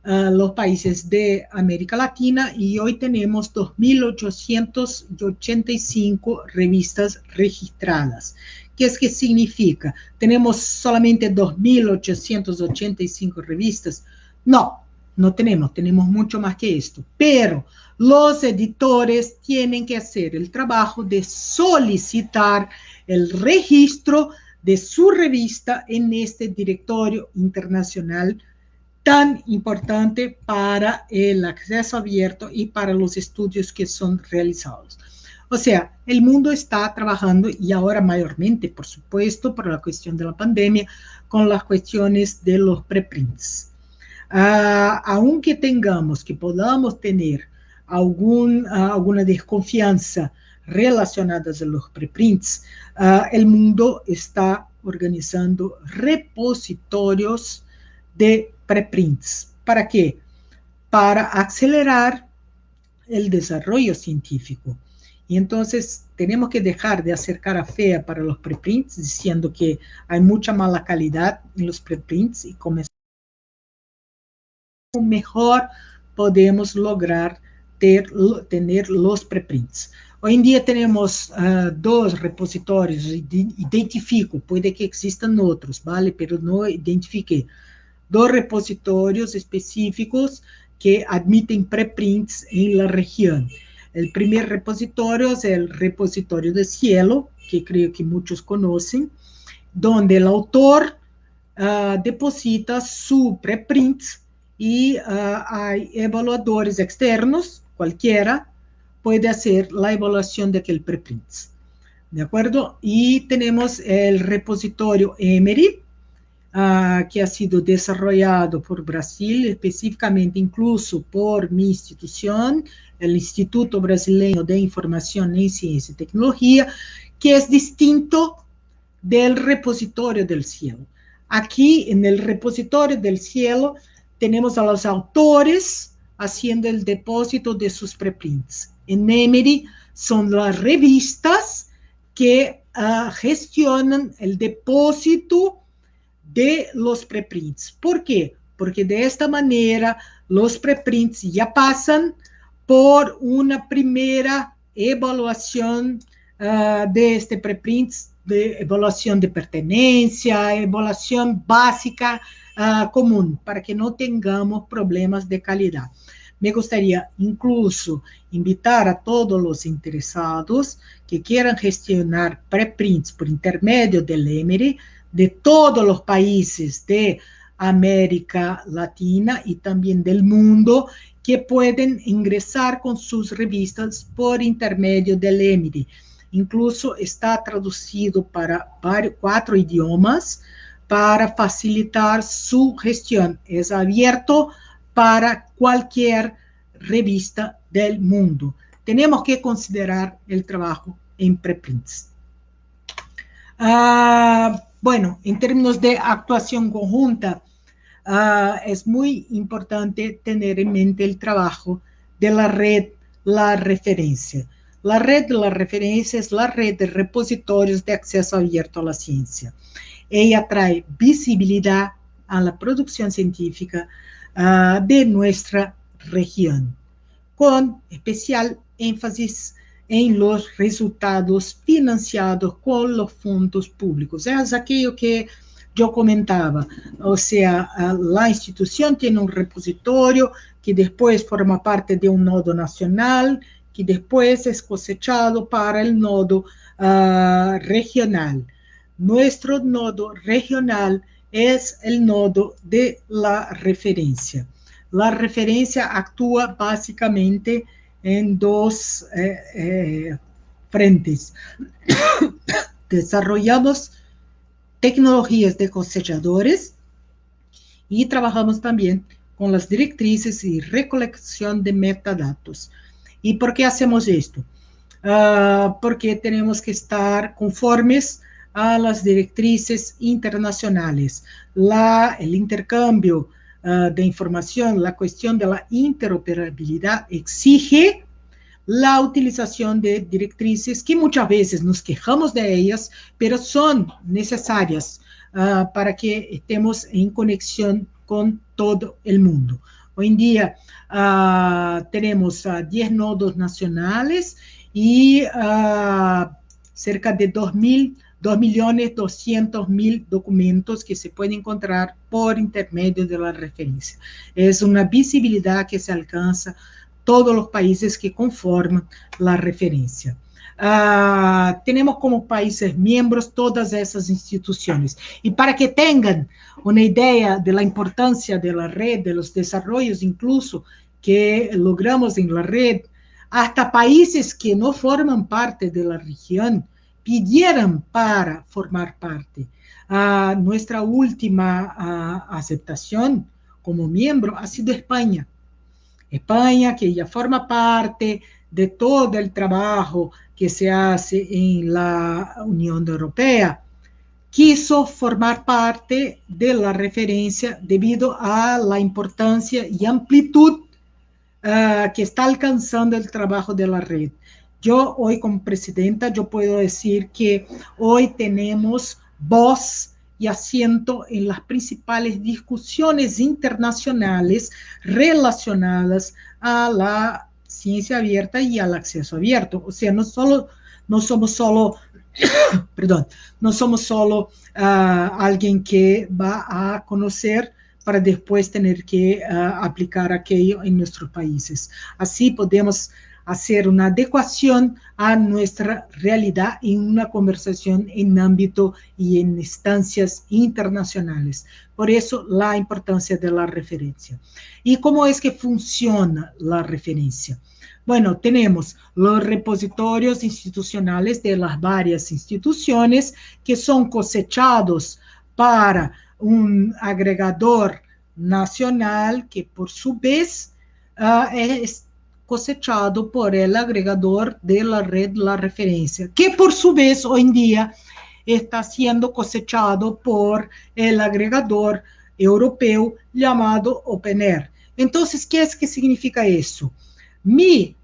los países de América Latina y hoy tenemos 2.885 revistas registradas. ¿Qué es que significa? ¿Tenemos solamente 2.885 revistas? No, no tenemos mucho más que esto, pero los editores tienen que hacer el trabajo de solicitar el registro de su revista en este directorio internacional tan importante para el acceso abierto y para los estudios que son realizados. O sea, el mundo está trabajando y ahora mayormente, por supuesto, por la cuestión de la pandemia, con las cuestiones de los preprints. Aunque podamos tener alguna desconfianza relacionada a los preprints, el mundo está organizando repositorios de preprints. ¿Para qué? Para acelerar el desarrollo científico. Y entonces tenemos que dejar de hacer cara fea para los preprints, diciendo que hay mucha mala calidad en los preprints y comenzar mejor podemos lograr tener los preprints. Hoy en día tenemos dos repositorios, identifico, puede que existan otros, ¿vale? Pero no identifiqué. Dos repositorios específicos que admiten preprints en la región. El primer repositorio es el repositorio de Cielo, que creo que muchos conocen, donde el autor deposita su preprint y hay evaluadores externos, cualquiera puede hacer la evaluación de aquel preprint. ¿De acuerdo? Y tenemos el repositorio Emory, que ha sido desarrollado por Brasil, específicamente incluso por mi institución, el Instituto Brasileño de Información en Ciencia y Tecnología, que es distinto del repositorio del Cielo. Aquí, en el repositorio del Cielo, tenemos a los autores haciendo el depósito de sus preprints. En Emory son las revistas que gestionan el depósito de los preprints. ¿Por qué? Porque de esta manera los preprints ya pasan por una primera evaluación de este preprint, de evaluación de pertenencia, evaluación básica común, para que no tengamos problemas de calidad. Me gustaría incluso invitar a todos los interesados que quieran gestionar preprints por intermedio del Emory, de todos los países de América Latina y también del mundo, que pueden ingresar con sus revistas por intermedio del Emory. incluso está traducido para 4 idiomas para facilitar su gestión. Es abierto para cualquier revista del mundo. Tenemos que considerar el trabajo en preprints. Bueno, en términos de actuación conjunta, es muy importante tener en mente el trabajo de la red, la referencia. La red de la referencia es la red de repositorios de acceso abierto a la ciencia. Ella trae visibilidad a la producción científica de nuestra región, con especial énfasis en los resultados financiados con los fondos públicos. Es aquello que yo comentaba, o sea, la institución tiene un repositorio que después forma parte de un nodo nacional, que después es cosechado para el nodo regional. Nuestro nodo regional es el nodo de la referencia. La referencia actúa básicamente en dos frentes. Desarrollamos tecnologías de cosechadores y trabajamos también con las directrices y recolección de metadatos. ¿Y por qué hacemos esto? Porque tenemos que estar conformes a las directrices internacionales. El intercambio de información, la cuestión de la interoperabilidad exige la utilización de directrices que muchas veces nos quejamos de ellas, pero son necesarias para que estemos en conexión con todo el mundo. Hoy en día tenemos 10 nodos nacionales y cerca de 2.200.000 documentos que se pueden encontrar por intermedio de la referencia. Es una visibilidad que se alcanza todos los países que conforman la referencia. Tenemos como países miembros todas esas instituciones. Y para que tengan una idea de la importancia de la red, de los desarrollos incluso que logramos en la red, hasta países que no forman parte de la región pidieran para formar parte. Nuestra última aceptación como miembro ha sido España. España, que ya forma parte de todo el trabajo que se hace en la Unión Europea, quiso formar parte de la referencia debido a la importancia y amplitud que está alcanzando el trabajo de la red. Yo hoy como presidenta, yo puedo decir que hoy tenemos voz y asiento en las principales discusiones internacionales relacionadas a la ciencia abierta y al acceso abierto. O sea, no somos solo alguien que va a conocer para después tener que aplicar aquello en nuestros países. Así podemos hacer una adecuación a nuestra realidad en una conversación en ámbito y en instancias internacionales. Por eso, la importancia de la referencia. ¿Y cómo es que funciona la referencia? Bueno, tenemos los repositorios institucionales de las varias instituciones que son cosechados para un agregador nacional que, por su vez, es cosechado por el agregador de la red La Referencia, que por su vez hoy en día está siendo cosechado por el agregador europeo llamado OpenAIRE. Entonces, ¿qué es que significa eso? Mi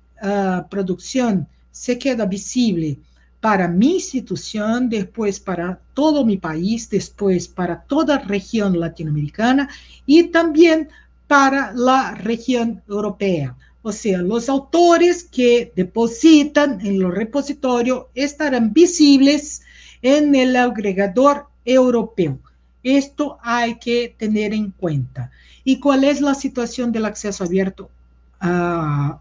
producción se queda visible para mi institución, después para todo mi país, después para toda región latinoamericana y también para la región europea. O sea, los autores que depositan en los repositorios estarán visibles en el agregador europeo. Esto hay que tener en cuenta. ¿Y cuál es la situación del acceso abierto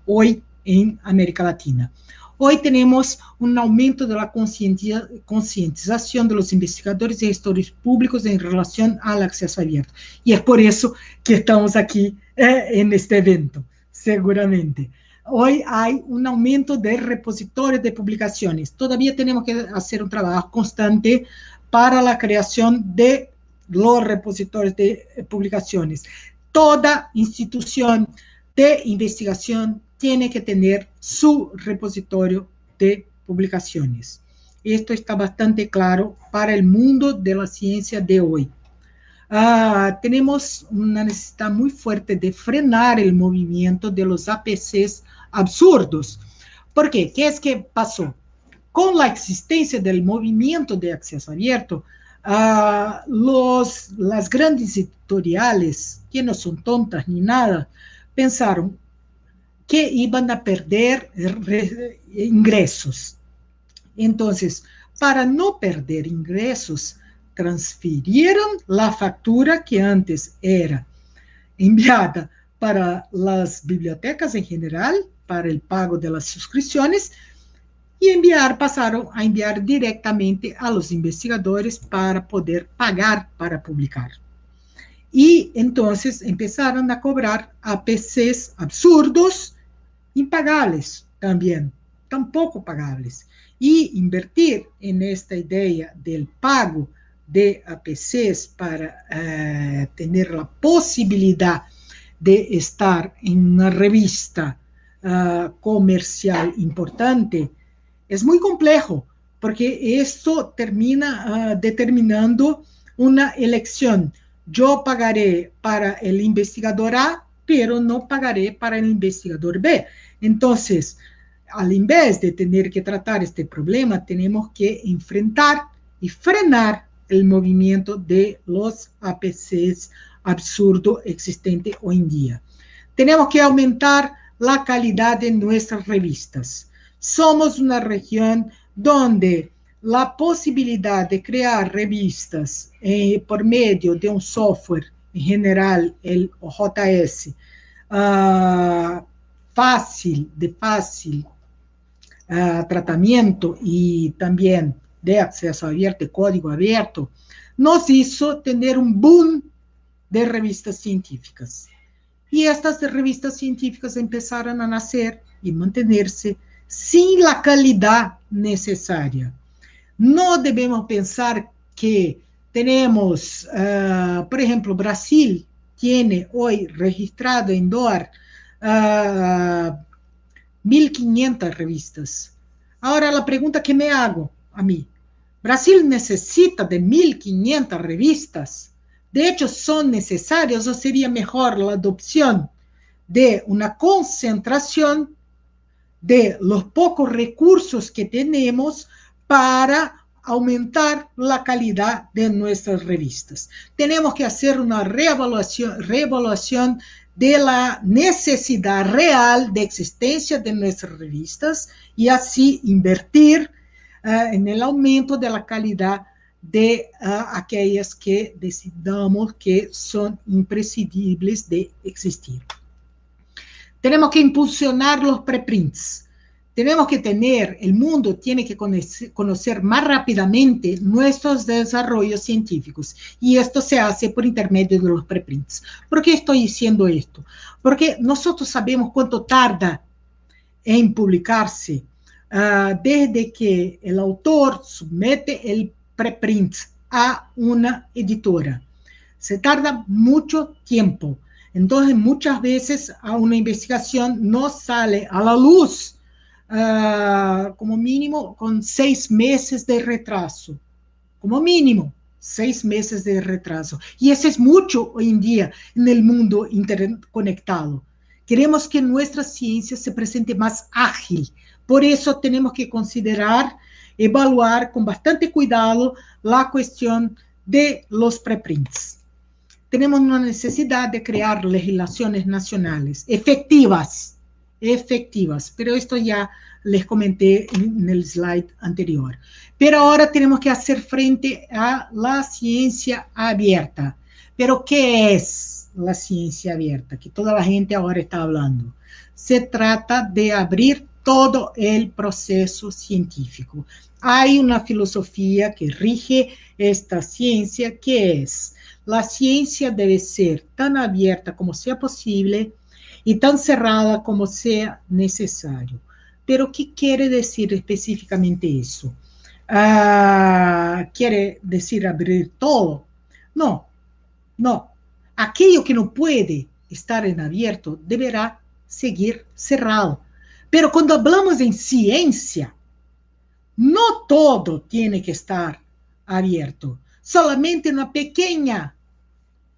hoy en América Latina? Hoy tenemos un aumento de la concientización de los investigadores y gestores públicos en relación al acceso abierto. Y es por eso que estamos aquí en este evento. Seguramente. hoy hay un aumento de repositorios de publicaciones. Todavía tenemos que hacer un trabajo constante para la creación de los repositorios de publicaciones. Toda institución de investigación tiene que tener su repositorio de publicaciones. Esto está bastante claro para el mundo de la ciencia de hoy. Tenemos una necesidad muy fuerte de frenar el movimiento de los APCs absurdos. ¿Por qué? ¿Qué es que pasó? Con la existencia del movimiento de acceso abierto, las grandes editoriales, que no son tontas ni nada, pensaron que iban a perder ingresos. Entonces, para no perder ingresos, transfirieron la factura que antes era enviada para las bibliotecas en general, para el pago de las suscripciones, y pasaron a enviar directamente a los investigadores para poder pagar para publicar. Y entonces empezaron a cobrar APCs absurdos, impagables también, tampoco pagables. Y invertir en esta idea del pago de APCs para tener la posibilidad de estar en una revista comercial importante es muy complejo, porque esto termina determinando una elección. Yo pagaré para el investigador A, pero no pagaré para el investigador B. Entonces, al invés de tener que tratar este problema, tenemos que enfrentar y frenar el movimiento de los APCs absurdo existente hoy en día. Tenemos que aumentar la calidad de nuestras revistas. Somos una región donde la posibilidad de crear revistas por medio de un software, en general el OJS, de fácil tratamiento y también de acceso abierto, código abierto, nos hizo tener un boom de revistas científicas. Y estas revistas científicas empezaron a nacer y mantenerse sin la calidad necesaria. No debemos pensar que tenemos, por ejemplo, Brasil tiene hoy registrado en DOAR 1.500 revistas. Ahora la pregunta que me hago a mí, ¿Brasil necesita de 1.500 revistas? De hecho, ¿son necesarias o sería mejor la adopción de una concentración de los pocos recursos que tenemos para aumentar la calidad de nuestras revistas? Tenemos que hacer una reevaluación de la necesidad real de existencia de nuestras revistas y así invertir en el aumento de la calidad de aquellas que decidamos que son imprescindibles de existir. Tenemos que impulsionar los preprints. Tenemos que el mundo tiene que conocer más rápidamente nuestros desarrollos científicos. Y esto se hace por intermedio de los preprints. ¿Por qué estoy diciendo esto? Porque nosotros sabemos cuánto tarda en publicarse desde que el autor somete el preprint a una editora. Se tarda mucho tiempo. Entonces, muchas veces a una investigación no sale a la luz como mínimo con 6 meses de retraso. Como mínimo, 6 meses de retraso. Y eso es mucho hoy en día en el mundo interconectado. Queremos que nuestra ciencia se presente más ágil. Por eso tenemos que considerar, evaluar con bastante cuidado la cuestión de los preprints. Tenemos una necesidad de crear legislaciones nacionales efectivas, pero esto ya les comenté en el slide anterior. Pero ahora tenemos que hacer frente a la ciencia abierta. ¿Pero qué es la ciencia abierta? Que toda la gente ahora está hablando. Se trata de abrir todo el proceso científico. Hay una filosofía que rige esta ciencia, que es: la ciencia debe ser tan abierta como sea posible y tan cerrada como sea necesario. Pero, ¿qué quiere decir específicamente eso? ¿Quiere decir abrir todo? No, no. Aquello que no puede estar en abierto deberá seguir cerrado. Pero cuando hablamos en ciencia, no todo tiene que estar abierto. Solamente una pequeña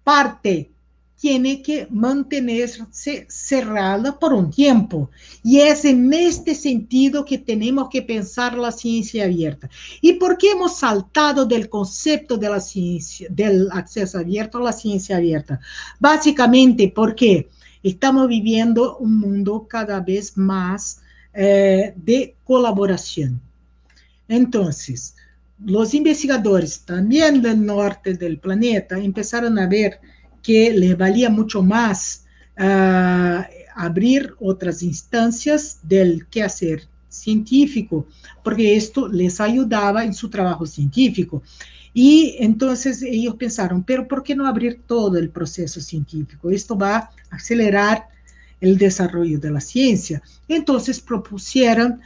parte tiene que mantenerse cerrada por un tiempo. Y es en este sentido que tenemos que pensar la ciencia abierta. ¿Y por qué hemos saltado del concepto de la ciencia, del acceso abierto a la ciencia abierta? Básicamente porque estamos viviendo un mundo cada vez más de colaboración. Entonces, los investigadores también del norte del planeta empezaron a ver que les valía mucho más abrir otras instancias del quehacer científico, porque esto les ayudaba en su trabajo científico. Y entonces ellos pensaron, pero ¿por qué no abrir todo el proceso científico? Esto va a acelerar el desarrollo de la ciencia. Entonces propusieron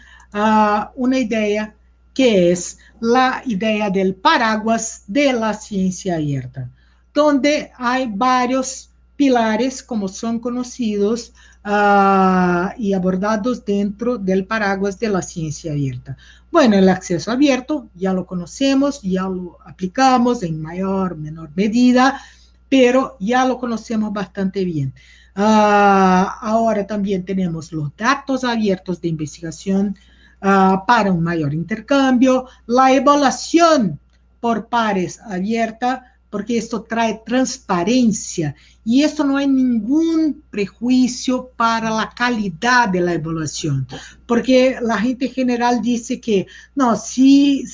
una idea que es la idea del paraguas de la ciencia abierta, donde hay varios pilares, como son conocidos y abordados dentro del paraguas de la ciencia abierta. Bueno, el acceso abierto ya lo conocemos, ya lo aplicamos en mayor o menor medida, pero ya lo conocemos bastante bien. Ahora también tenemos los datos abiertos de investigación para un mayor intercambio, la evaluación por pares abierta, porque esto trae transparencia y esto no hay ningún prejuicio para la calidad de la evaluación, porque la gente en general dice que no, si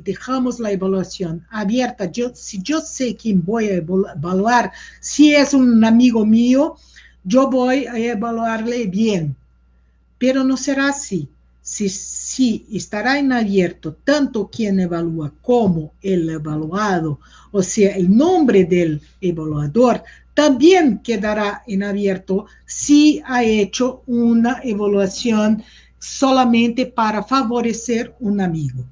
dejamos la evaluación abierta, si yo sé quién voy a evaluar, si es un amigo mío, yo voy a evaluarle bien, pero no será así. Si estará en abierto tanto quien evalúa como el evaluado, o sea, el nombre del evaluador, también quedará en abierto si ha hecho una evaluación solamente para favorecer un amigo.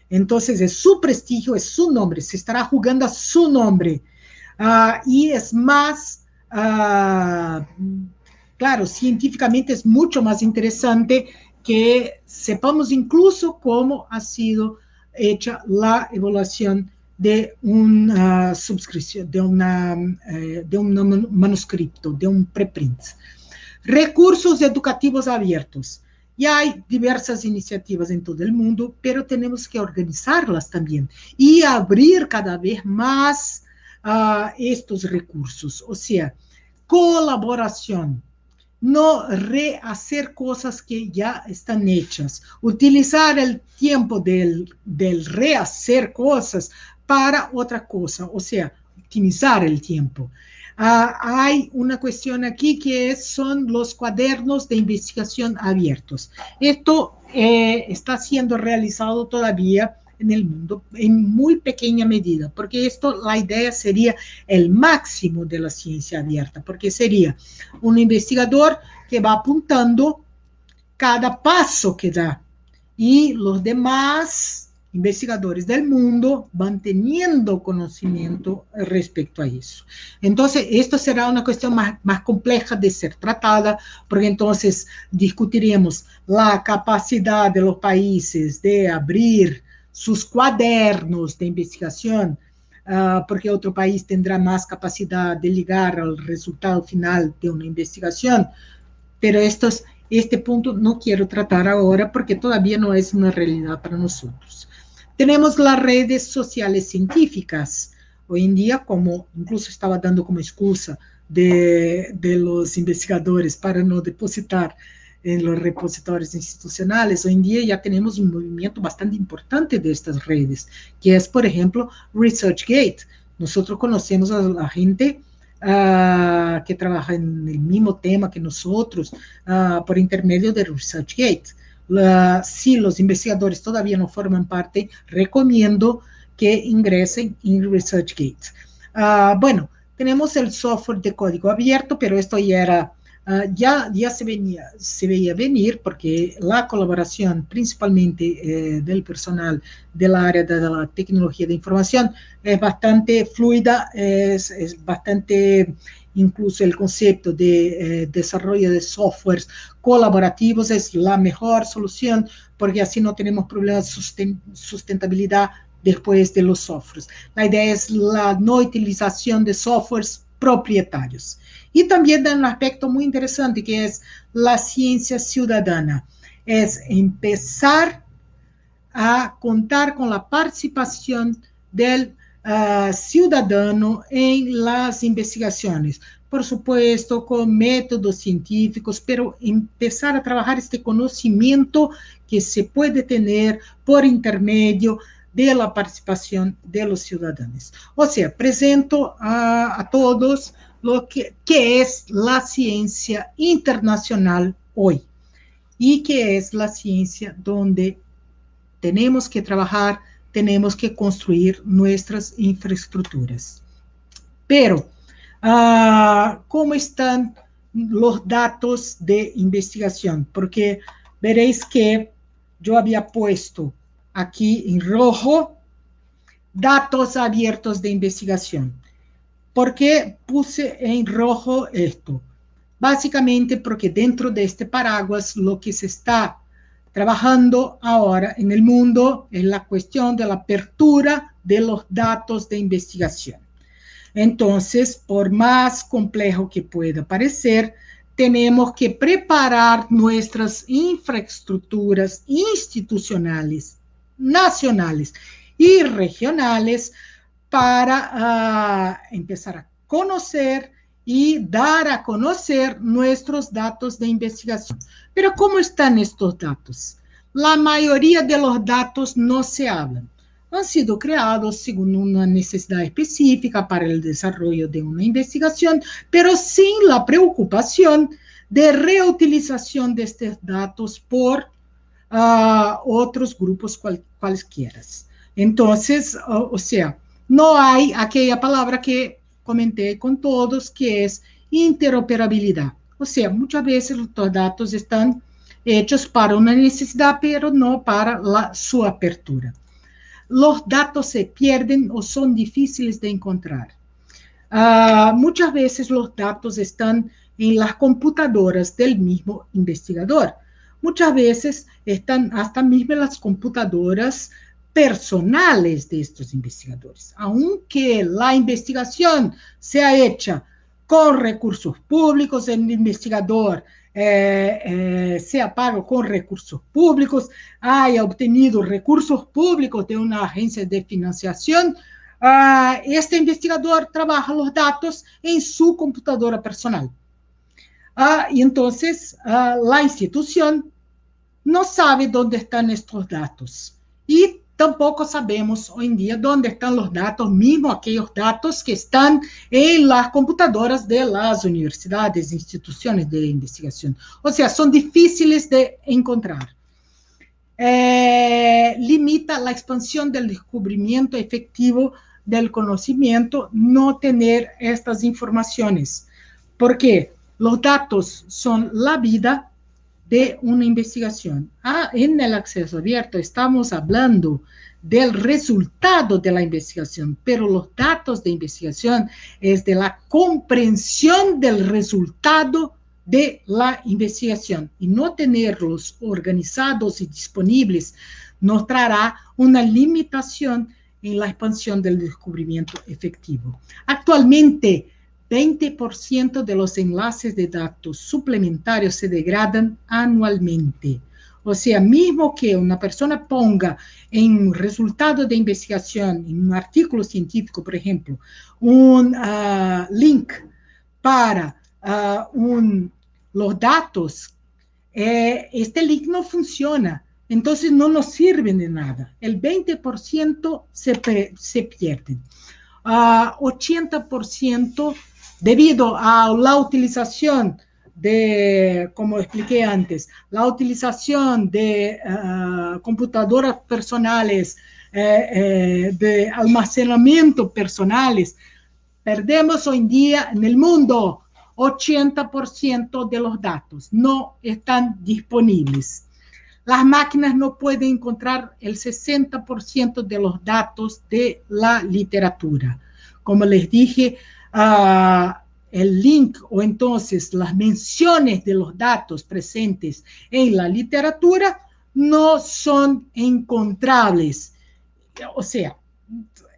Entonces, es su prestigio, es su nombre, se estará jugando a su nombre. Y es más, claro, científicamente es mucho más interesante que sepamos incluso cómo ha sido hecha la evaluación de una suscripción, de un manuscrito, de un preprint. Recursos educativos abiertos. Ya hay diversas iniciativas en todo el mundo, pero tenemos que organizarlas también y abrir cada vez más estos recursos. O sea, colaboración, no rehacer cosas que ya están hechas, utilizar el tiempo del rehacer cosas para otra cosa, o sea, optimizar el tiempo. Hay una cuestión aquí que son los cuadernos de investigación abiertos. Esto está siendo realizado todavía en el mundo en muy pequeña medida, porque esto, la idea sería el máximo de la ciencia abierta, porque sería un investigador que va apuntando cada paso que da y los demás investigadores del mundo van teniendo conocimiento respecto a eso. Entonces, esto será una cuestión más compleja de ser tratada, porque entonces discutiremos la capacidad de los países de abrir sus cuadernos de investigación, porque otro país tendrá más capacidad de ligar al resultado final de una investigación, pero este punto no quiero tratar ahora porque todavía no es una realidad para nosotros. Tenemos las redes sociales científicas. Hoy en día, como incluso estaba dando como excusa de los investigadores para no depositar en los repositorios institucionales, hoy en día ya tenemos un movimiento bastante importante de estas redes, que es, por ejemplo, ResearchGate. Nosotros conocemos a la gente que trabaja en el mismo tema que nosotros por intermedio de ResearchGate. Si los investigadores todavía no forman parte, recomiendo que ingresen en ResearchGate. Bueno, tenemos el software de código abierto, pero esto ya era ya se veía venir, porque la colaboración principalmente del personal del área de la tecnología de información es bastante fluida, es bastante, incluso el concepto de desarrollo de softwares colaborativos es la mejor solución, porque así no tenemos problemas de sustentabilidad después de los softwares. La idea es la no utilización de softwares propietarios. Y también da un aspecto muy interesante que es la ciencia ciudadana. Es empezar a contar con la participación del ciudadano en las investigaciones. Por supuesto, con métodos científicos, pero empezar a trabajar este conocimiento que se puede tener por intermedio de la participación de los ciudadanos. O sea, presento a todos lo que es la ciencia internacional hoy y que es la ciencia donde tenemos que trabajar, tenemos que construir nuestras infraestructuras. Pero, ¿cómo están los datos de investigación? Porque veréis que yo había puesto aquí en rojo datos abiertos de investigación. ¿Por qué puse en rojo esto? Básicamente porque dentro de este paraguas lo que se está trabajando ahora en el mundo es la cuestión de la apertura de los datos de investigación. Entonces, por más complejo que pueda parecer, tenemos que preparar nuestras infraestructuras institucionales, nacionales y regionales para empezar a conocer y dar a conocer nuestros datos de investigación. Pero ¿cómo están estos datos? La mayoría de los datos no se hablan. Han sido creados según una necesidad específica para el desarrollo de una investigación, pero sin la preocupación de reutilización de estos datos por otros grupos cualesquiera. Entonces, o sea, no hay aquella palabra que comenté con todos, que es interoperabilidad. O sea, muchas veces los datos están hechos para una necesidad, pero no para su apertura. Los datos se pierden o son difíciles de encontrar. Muchas veces los datos están en las computadoras del mismo investigador. Muchas veces están hasta mismo en las computadoras personales de estos investigadores. Aunque la investigación sea hecha con recursos públicos, el investigador sea pago con recursos públicos, haya obtenido recursos públicos de una agencia de financiación, este investigador trabaja los datos en su computadora personal. Y entonces la institución no sabe dónde están estos datos. Y tampoco sabemos hoy en día dónde están los datos, mismo aquellos datos que están en las computadoras de las universidades, instituciones de investigación. O sea, son difíciles de encontrar. Limita la expansión del descubrimiento efectivo del conocimiento no tener estas informaciones, porque los datos son la vida de una investigación. En el acceso abierto estamos hablando del resultado de la investigación, pero los datos de investigación es de la comprensión del resultado de la investigación, y no tenerlos organizados y disponibles nos traerá una limitación en la expansión del descubrimiento efectivo. Actualmente, 20% de los enlaces de datos suplementarios se degradan anualmente. O sea, mismo que una persona ponga en un resultado de investigación, en un artículo científico, por ejemplo, un link para los datos, este link no funciona. Entonces no nos sirven de nada. El 20% se pierden. 80% debido a la utilización de, como expliqué antes, la utilización de computadoras personales, de almacenamiento personales, perdemos hoy en día en el mundo 80% de los datos no están disponibles. Las máquinas no pueden encontrar el 60% de los datos de la literatura. Como les dije, el link o entonces las menciones de los datos presentes en la literatura no son encontrables. O sea,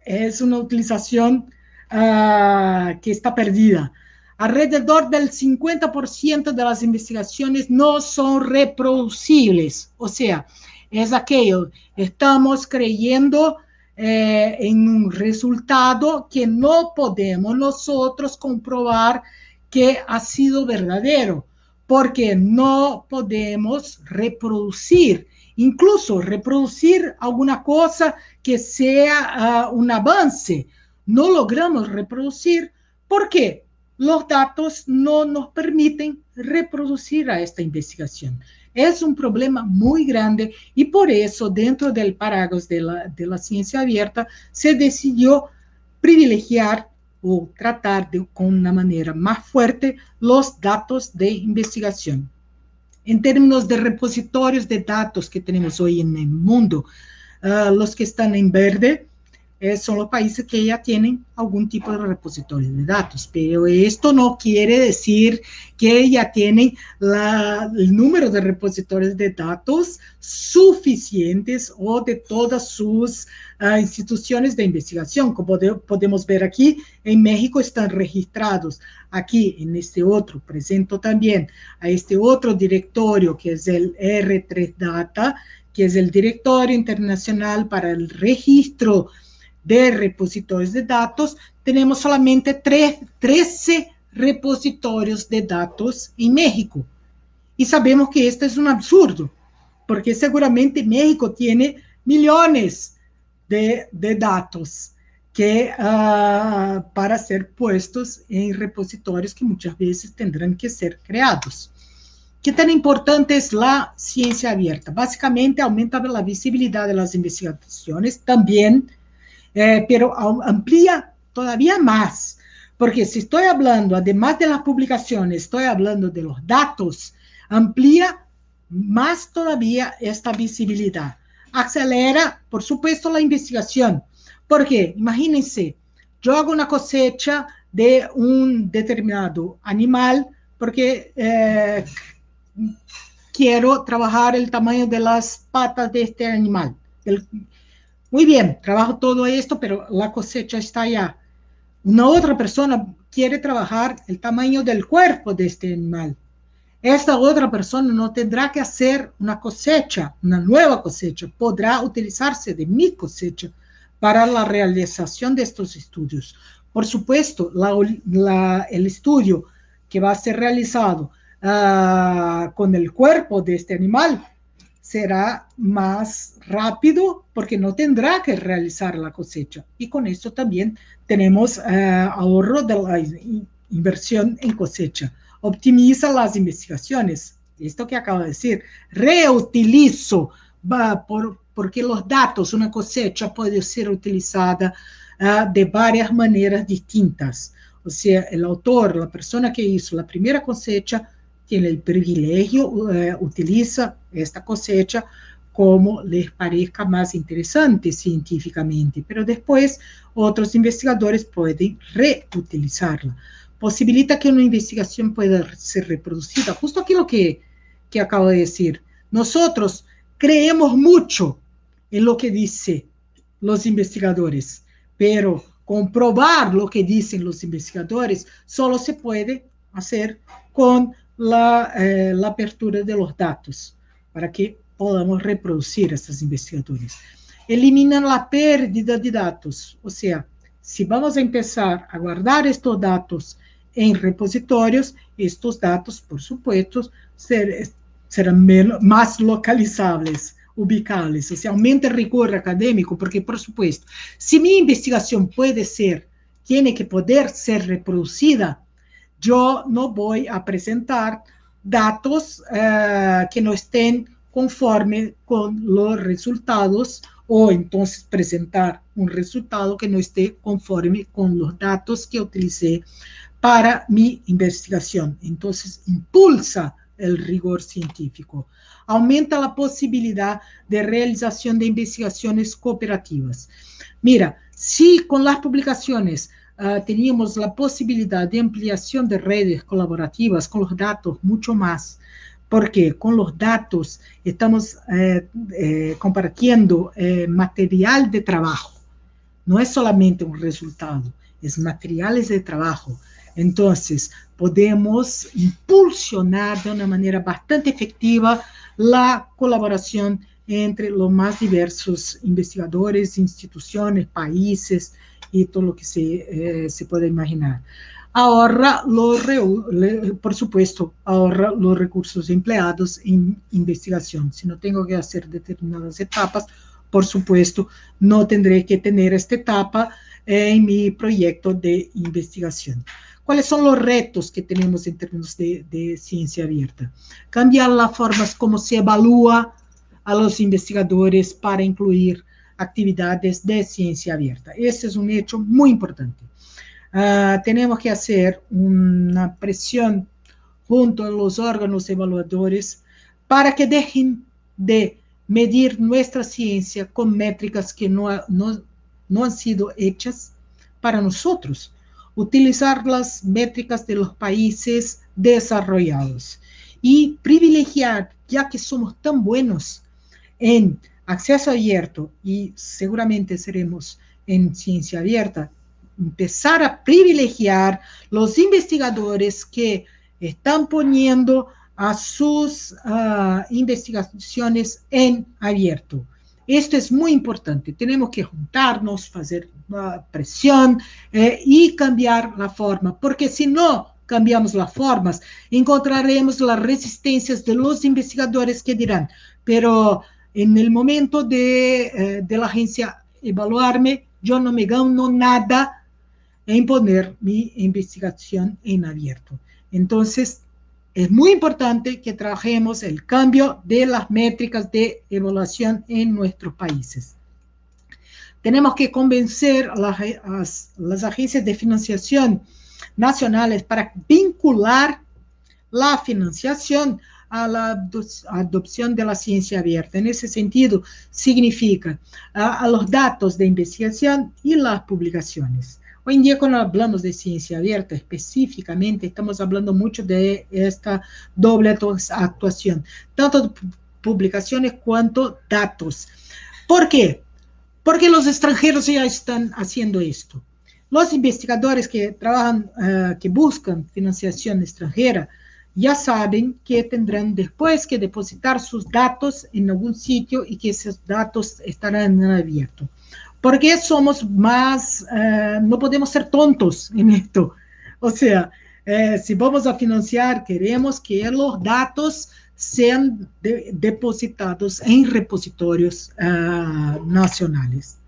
es una utilización que está perdida. Alrededor del 50% de las investigaciones no son reproducibles. O sea, es aquello, estamos creyendo en un resultado que no podemos nosotros comprobar que ha sido verdadero, porque no podemos reproducir, incluso reproducir alguna cosa que sea un avance. No logramos reproducir. ¿Por qué? Los datos no nos permiten reproducir a esta investigación. Es un problema muy grande y por eso dentro del paraguas de la ciencia abierta se decidió privilegiar o tratar con una manera más fuerte los datos de investigación. En términos de repositorios de datos que tenemos hoy en el mundo, los que están en verde son los países que ya tienen algún tipo de repositorio de datos, pero esto no quiere decir que ya tienen el número de repositorios de datos suficientes o de todas sus instituciones de investigación. Como podemos ver aquí, en México están registrados. Aquí, en este otro, presento también a este otro directorio que es el R3 Data, que es el Directorio Internacional para el Registro de repositorios de datos. Tenemos solamente 13 repositorios de datos en México. Y sabemos que esto es un absurdo, porque seguramente México tiene millones de datos que para ser puestos en repositorios que muchas veces tendrán que ser creados. ¿Qué tan importante es la ciencia abierta? Básicamente aumenta la visibilidad de las investigaciones también, pero amplía todavía más, porque si estoy hablando, además de las publicaciones, estoy hablando de los datos, amplía más todavía esta visibilidad. Acelera, por supuesto, la investigación, porque imagínense, yo hago una cosecha de un determinado animal, porque quiero trabajar el tamaño de las patas de este animal. Muy bien, trabajo todo esto, pero la cosecha está allá. Una otra persona quiere trabajar el tamaño del cuerpo de este animal. Esta otra persona no tendrá que hacer una cosecha, una nueva cosecha, podrá utilizarse de mi cosecha para la realización de estos estudios. Por supuesto, el estudio que va a ser realizado con el cuerpo de este animal será más rápido porque no tendrá que realizar la cosecha. Y con esto también tenemos ahorro de la inversión en cosecha. Optimiza las investigaciones. Esto que acabo de decir, reutilizo, porque los datos, una cosecha puede ser utilizada de varias maneras distintas. O sea, el autor, la persona que hizo la primera cosecha, tiene el privilegio, utiliza esta cosecha como les parezca más interesante científicamente, pero después otros investigadores pueden reutilizarla. Posibilita que una investigación pueda ser reproducida. Justo aquello que acabo de decir. Nosotros creemos mucho en lo que dicen los investigadores, pero comprobar lo que dicen los investigadores solo se puede hacer con la apertura de los datos para que podamos reproducir estas investigaciones. Eliminan la pérdida de datos, o sea, si vamos a empezar a guardar estos datos en repositorios, estos datos, por supuesto, serán más localizables, ubicables, o sea, aumenta el rigor académico, porque, por supuesto, si mi investigación tiene que poder ser reproducida, yo no voy a presentar datos que no estén conforme con los resultados, o entonces presentar un resultado que no esté conforme con los datos que utilicé para mi investigación. Entonces, impulsa el rigor científico, aumenta la posibilidad de realización de investigaciones cooperativas. Mira, si con las publicaciones teníamos la posibilidad de ampliación de redes colaborativas, con los datos mucho más, porque con los datos estamos compartiendo material de trabajo, no es solamente un resultado, es materiales de trabajo. Entonces, podemos impulsionar de una manera bastante efectiva la colaboración entre los más diversos investigadores, instituciones, países y todo lo que se pueda imaginar. Ahorra, por supuesto, ahorra los recursos empleados en investigación. Si no tengo que hacer determinadas etapas, por supuesto, no tendré que tener esta etapa en mi proyecto de investigación. ¿Cuáles son los retos que tenemos en términos de ciencia abierta? Cambiar las formas como se evalúa a los investigadores para incluir actividades de ciencia abierta. Este es un hecho muy importante. Tenemos que hacer una presión junto a los órganos evaluadores para que dejen de medir nuestra ciencia con métricas que no han sido hechas para nosotros. Utilizar las métricas de los países desarrollados y privilegiar, ya que somos tan buenos en acceso abierto y seguramente seremos en ciencia abierta, empezar a privilegiar los investigadores que están poniendo a sus investigaciones en abierto. Esto es muy importante. Tenemos que juntarnos, hacer presión y cambiar la forma, porque si no cambiamos las formas, encontraremos las resistencias de los investigadores que dirán, pero en el momento de la agencia evaluarme, yo no me gano nada en poner mi investigación en abierto. Entonces, es muy importante que trabajemos el cambio de las métricas de evaluación en nuestros países. Tenemos que convencer a las agencias de financiación nacionales para vincular la financiación a la adopción de la ciencia abierta. En ese sentido, significa a los datos de investigación y las publicaciones. Hoy en día, cuando hablamos de ciencia abierta específicamente, estamos hablando mucho de esta doble actuación, tanto publicaciones cuanto datos. ¿Por qué? Porque los extranjeros ya están haciendo esto. Los investigadores que trabajan, que buscan financiación extranjera, ya saben que tendrán después que depositar sus datos en algún sitio y que esos datos estarán en abierto. Porque somos más, no podemos ser tontos en esto. O sea, si vamos a financiar, queremos que los datos sean depositados en repositorios nacionales.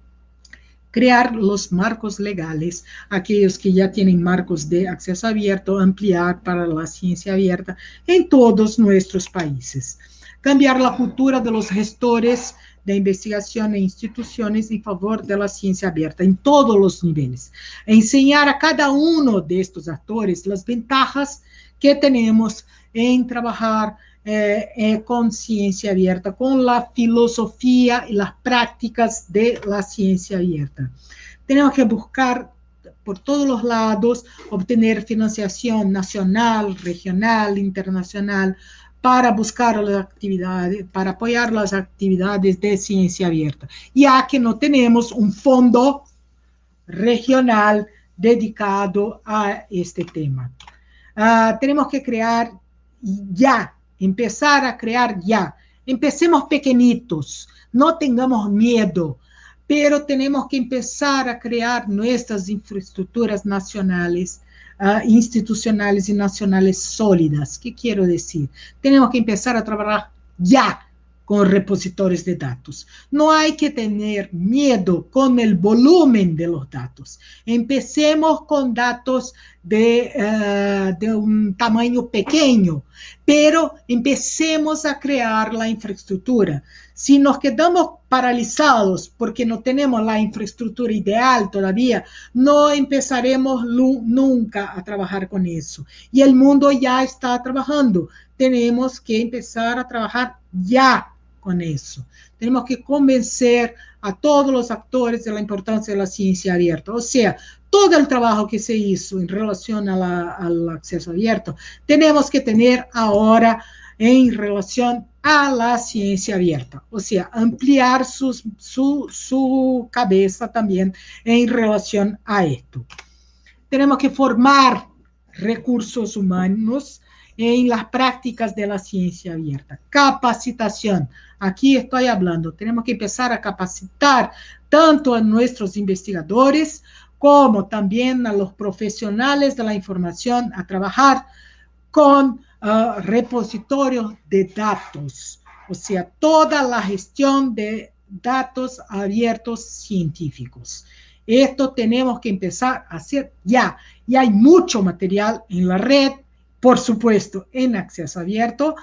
Crear los marcos legales, aquellos que ya tienen marcos de acceso abierto, ampliar para la ciencia abierta en todos nuestros países. Cambiar la cultura de los gestores de investigación e instituciones en favor de la ciencia abierta en todos los niveles. Enseñar a cada uno de estos actores las ventajas que tenemos en trabajar con ciencia abierta, con la filosofía y las prácticas de la ciencia abierta. Tenemos que buscar por todos los lados obtener financiación nacional, regional, internacional, para buscar las actividades, para apoyar las actividades de ciencia abierta, ya que no tenemos un fondo regional dedicado a este tema. Tenemos que crear ya, empezar a crear ya. Empecemos pequeñitos, no tengamos miedo, pero tenemos que empezar a crear nuestras infraestructuras nacionales, institucionales y nacionales sólidas. ¿Qué quiero decir? Tenemos que empezar a trabajar ya con repositorios de datos. No hay que tener miedo con el volumen de los datos. Empecemos con datos de un tamaño pequeño, pero empecemos a crear la infraestructura. Si nos quedamos paralizados porque no tenemos la infraestructura ideal todavía, no empezaremos nunca a trabajar con eso. Y el mundo ya está trabajando. Tenemos que empezar a trabajar ya con eso. Tenemos que convencer a todos los actores de la importancia de la ciencia abierta. O sea, todo el trabajo que se hizo en relación al acceso abierto, tenemos que tener ahora en relación a la ciencia abierta. O sea, ampliar su cabeza también en relación a esto. Tenemos que formar recursos humanos en las prácticas de la ciencia abierta. Capacitación. Aquí estoy hablando. Tenemos que empezar a capacitar tanto a nuestros investigadores como también a los profesionales de la información a trabajar con repositorios de datos. O sea, toda la gestión de datos abiertos científicos. Esto tenemos que empezar a hacer ya. Y hay mucho material en la red, por supuesto, en acceso abierto,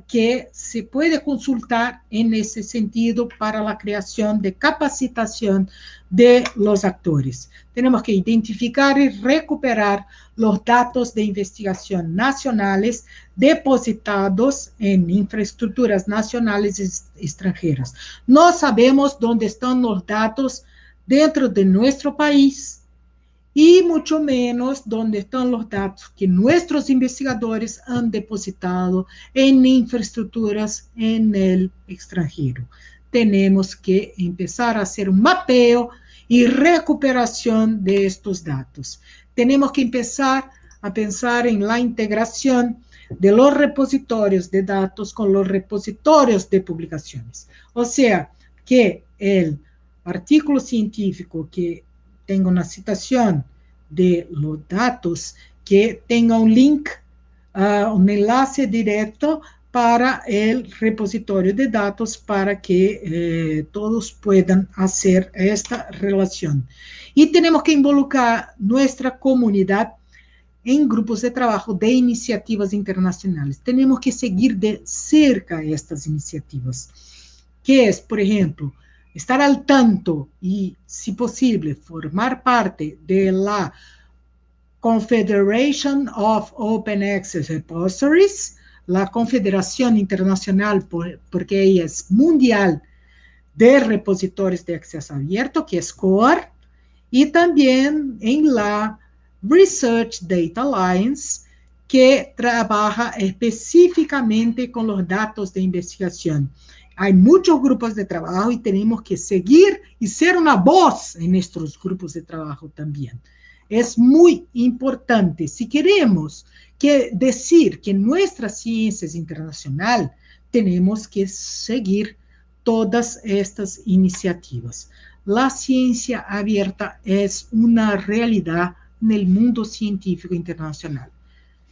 que se puede consultar en ese sentido para la creación de capacitación de los actores. Tenemos que identificar y recuperar los datos de investigación nacionales depositados en infraestructuras nacionales y extranjeras. No sabemos dónde están los datos dentro de nuestro país y mucho menos dónde están los datos que nuestros investigadores han depositado en infraestructuras en el extranjero. Tenemos que empezar a hacer un mapeo y recuperación de estos datos. Tenemos que empezar a pensar en la integración de los repositorios de datos con los repositorios de publicaciones. O sea, que el artículo científico que tenga una citación de los datos, que tenga un link, un enlace directo para el repositorio de datos para que todos puedan hacer esta relación. Y tenemos que involucrar nuestra comunidad en grupos de trabajo de iniciativas internacionales. Tenemos que seguir de cerca estas iniciativas, que es, por ejemplo, estar al tanto y, si posible, formar parte de la Confederation of Open Access Repositories, la Confederación Internacional, porque ella es mundial, de repositorios de acceso abierto, que es CORE, y también en la Research Data Alliance, que trabaja específicamente con los datos de investigación. Hay muchos grupos de trabajo y tenemos que seguir y ser una voz en estos grupos de trabajo también. Es muy importante. Si queremos decir que nuestra ciencia es internacional, tenemos que seguir todas estas iniciativas. La ciencia abierta es una realidad en el mundo científico internacional.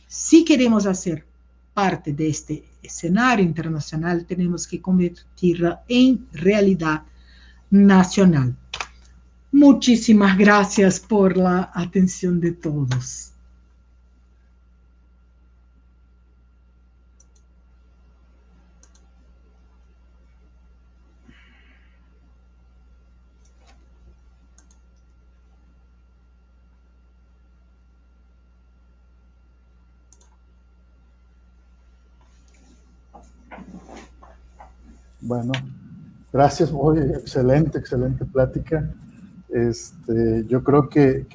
Si queremos hacer parte de este escenario internacional, tenemos que convertirla en realidad nacional. Muchísimas gracias por la atención de todos. Bueno, gracias, muy excelente, excelente plática. Yo creo que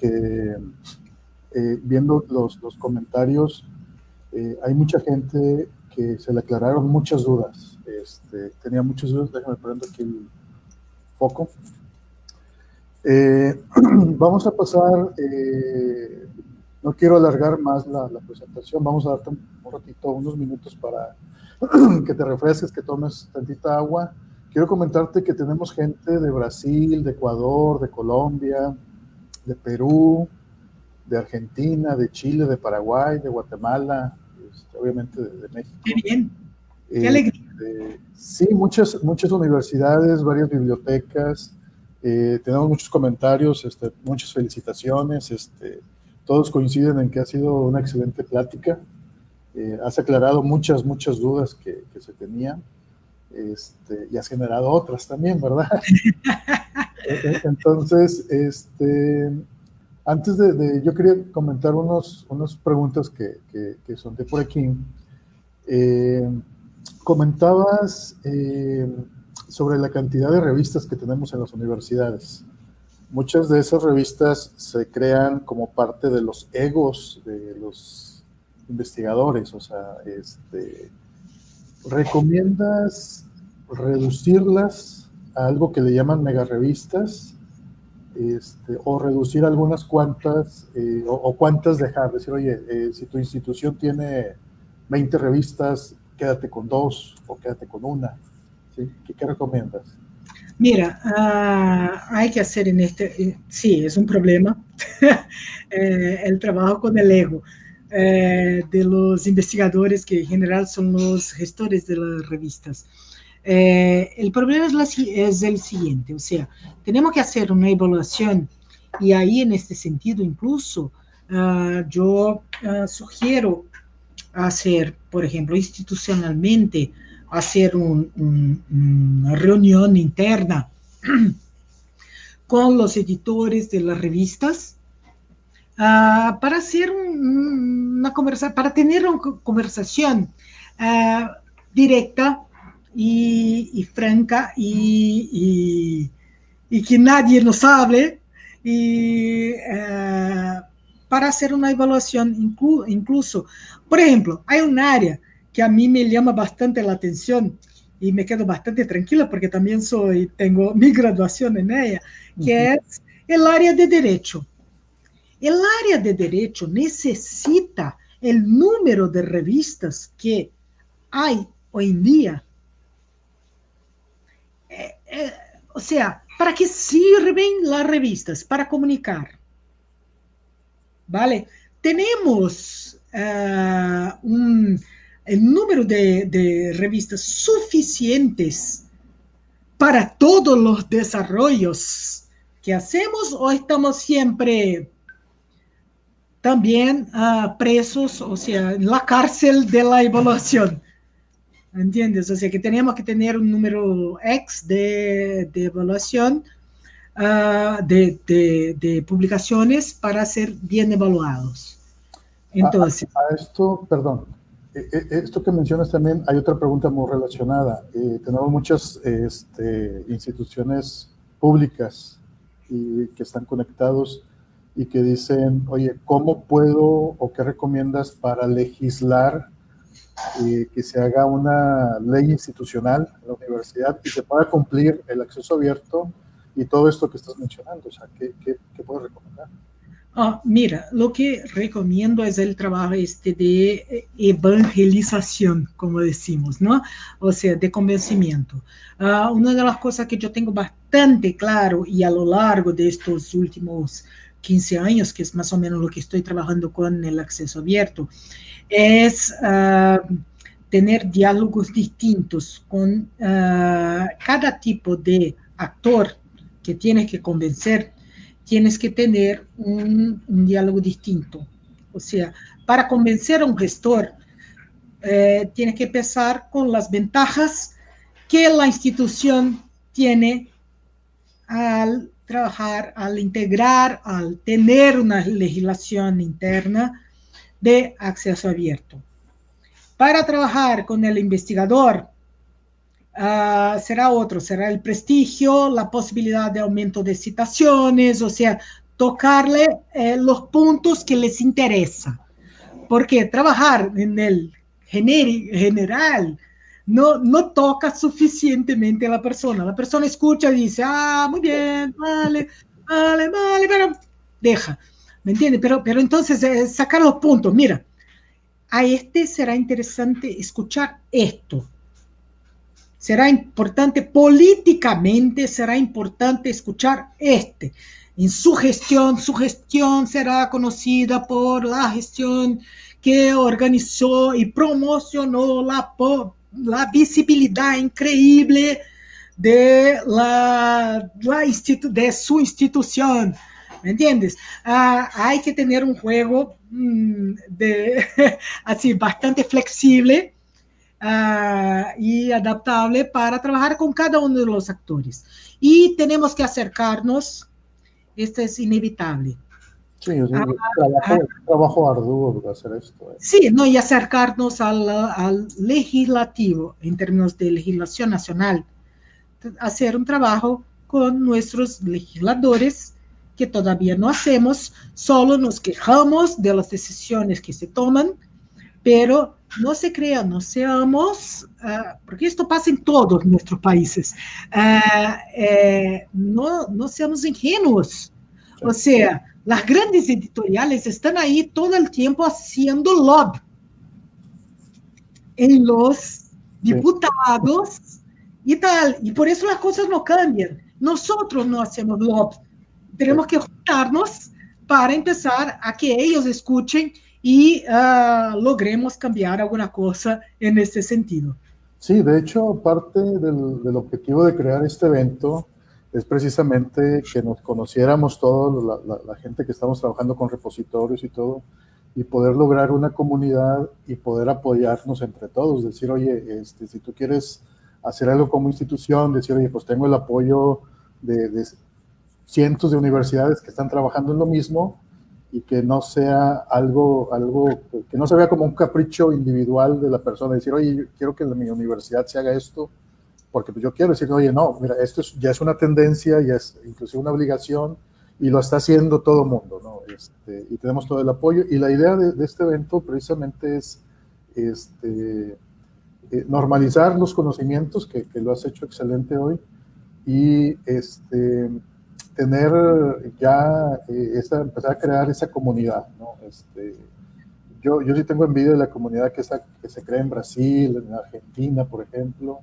viendo los comentarios, hay mucha gente que se le aclararon muchas dudas. Tenía muchas dudas, déjame prender aquí el foco. Vamos a pasar, no quiero alargar más la presentación, vamos a darte un ratito, unos minutos para que te refresques, que tomes tantita agua. Quiero comentarte que tenemos gente de Brasil, de Ecuador, de Colombia, de Perú, de Argentina, de Chile, de Paraguay, de Guatemala, obviamente de México. Qué bien, qué alegría. Sí, muchas universidades, varias bibliotecas, tenemos muchos comentarios, muchas felicitaciones, todos coinciden en que ha sido una excelente plática. Has aclarado muchas dudas que se tenían, y has generado otras también, ¿verdad? Entonces, antes yo quería comentar unas preguntas que son de por aquí. Comentabas sobre la cantidad de revistas que tenemos en las universidades. Muchas de esas revistas se crean como parte de los egos de los investigadores. O sea, ¿recomiendas reducirlas a algo que le llaman mega revistas? O reducir algunas cuantas, o cuántas dejar, decir, oye, si tu institución tiene 20 revistas, quédate con 2 o quédate con una, ¿sí? ¿Qué recomiendas? Mira, hay que hacer sí, es un problema, el trabajo con el ego de los investigadores, que en general son los gestores de las revistas. El problema es el siguiente, o sea, tenemos que hacer una evaluación, y ahí en este sentido incluso yo sugiero hacer, por ejemplo, institucionalmente, hacer una reunión interna con los editores de las revistas para hacer para tener una conversación directa y franca, y que nadie nos hable, y para hacer una evaluación incluso. Por ejemplo, hay un área que a mí me llama bastante la atención y me quedo bastante tranquila porque también tengo mi graduación en ella, que es el área de derecho. El área de derecho necesita el número de revistas que hay hoy en día. O sea, ¿para qué sirven las revistas? Para comunicar. ¿Vale? Tenemos el número de revistas suficientes para todos los desarrollos que hacemos, o estamos siempre también presos, o sea, en la cárcel de la evaluación? ¿Entiendes? O sea, que tenemos que tener un número X de evaluación, de publicaciones para ser bien evaluados. Entonces, esto, perdón, esto que mencionas también, hay otra pregunta muy relacionada. Tenemos muchas instituciones públicas que están conectados y que dicen, oye, ¿cómo puedo o qué recomiendas para legislar que se haga una ley institucional en la universidad y se pueda cumplir el acceso abierto y todo esto que estás mencionando? O sea, ¿qué puedes recomendar? Mira, lo que recomiendo es el trabajo de evangelización, como decimos, ¿no? O sea, de convencimiento. Una de las cosas que yo tengo bastante claro, y a lo largo de estos últimos 15 años, que es más o menos lo que estoy trabajando con el acceso abierto, es tener diálogos distintos con cada tipo de actor que tienes que convencer. Tienes que tener un diálogo distinto. O sea, para convencer a un gestor, tienes que empezar con las ventajas que la institución tiene al trabajar, al integrar, al tener una legislación interna de acceso abierto. Para trabajar con el investigador, será el prestigio, la posibilidad de aumento de citaciones, o sea, tocarle los puntos que les interesa. Porque trabajar en el general no toca suficientemente a la persona. La persona escucha y dice, muy bien, vale, pero deja, ¿me entiendes? Pero entonces sacar los puntos. Mira, a será interesante escuchar esto. Será importante políticamente, será importante escuchar en su gestión será conocida por la gestión que organizó y promocionó la visibilidad increíble de su institución. ¿me entiendes? Hay que tener un juego así, bastante flexible y adaptable para trabajar con cada uno de los actores. Y tenemos que acercarnos, esto es inevitable. Sí, es un trabajo arduo de hacer esto. Sí, no, y acercarnos al legislativo en términos de legislación nacional, hacer un trabajo con nuestros legisladores que todavía no hacemos, solo nos quejamos de las decisiones que se toman, pero no se crean, no seamos, porque esto pasa en todos nuestros países, no seamos ingenuos. Sí. O sea, las grandes editoriales están ahí todo el tiempo haciendo lobby en los diputados. Sí. Y tal, y por eso las cosas no cambian. Nosotros no hacemos lobby. Tenemos que juntarnos para empezar a que ellos escuchen y logremos cambiar alguna cosa en este sentido. Sí, de hecho, parte del objetivo de crear este evento es precisamente que nos conociéramos todos, la gente que estamos trabajando con repositorios y todo, y poder lograr una comunidad y poder apoyarnos entre todos, decir, oye, si tú quieres hacer algo como institución, decir, oye, pues tengo el apoyo de cientos de universidades que están trabajando en lo mismo, y que no sea algo que no se vea como un capricho individual de la persona, decir, oye, yo quiero que en mi universidad se haga esto, porque yo quiero decir, oye, no, mira, esto ya es una tendencia, ya es inclusive una obligación, y lo está haciendo todo el mundo, ¿no? Y tenemos todo el apoyo, y la idea de este evento precisamente es normalizar los conocimientos, que lo has hecho excelente hoy, y tener ya, empezar a crear esa comunidad, ¿no? Yo sí tengo envidia de la comunidad que se crea en Brasil, en Argentina, por ejemplo,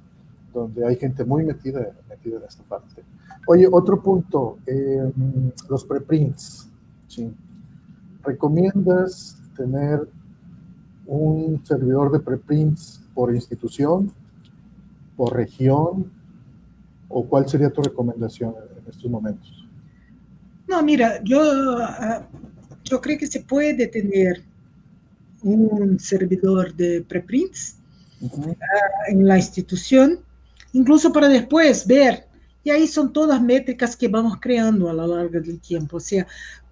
donde hay gente muy metida en esta parte. Oye, otro punto, los preprints, ¿sí? ¿Recomiendas tener un servidor de preprints por institución, por región, o cuál sería tu recomendación en estos momentos? No, mira, yo creo que se puede tener un servidor de preprints en la institución, incluso para después ver, y ahí son todas métricas que vamos creando a lo largo del tiempo, o sea,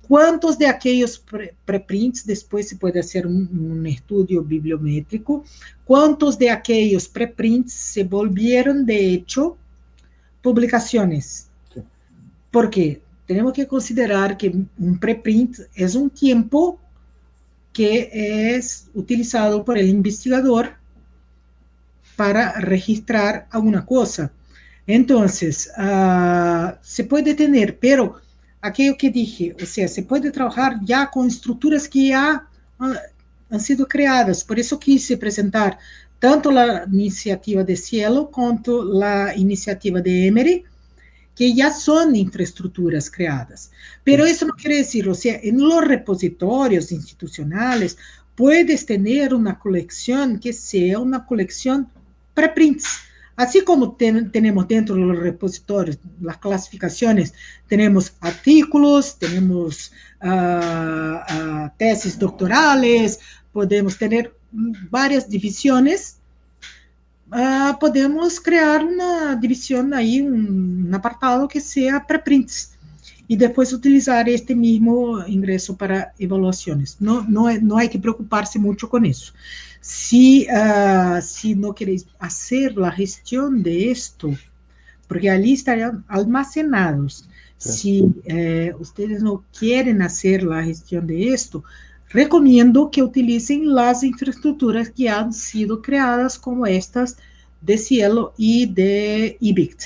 cuántos de aquellos preprints después se puede hacer un estudio bibliométrico, cuántos de aquellos preprints se volvieron de hecho publicaciones. Sí. ¿Por qué? Tenemos que considerar que un preprint es un tiempo que es utilizado por el investigador para registrar alguna cosa. Entonces, se puede tener, pero aquello que dije, o sea, se puede trabajar ya con estructuras que ya han sido creadas. Por eso quise presentar tanto la iniciativa de Cielo quanto la iniciativa de Emory, que ya son infraestructuras creadas. Pero eso no quiere decir, o sea, en los repositorios institucionales puedes tener una colección que sea una colección preprints. Así como tenemos dentro de los repositorios las clasificaciones, tenemos artículos, tenemos tesis doctorales, podemos tener varias divisiones. Podemos crear una división ahí, un apartado que sea preprints y después utilizar este mismo ingreso para evaluaciones. No hay que preocuparse mucho con eso. Si no queréis hacer la gestión de esto, porque allí estarían almacenados. Sí. Si ustedes no quieren hacer la gestión de esto, recomiendo que utilicen las infraestructuras que han sido creadas como estas de Cielo y de IBICT.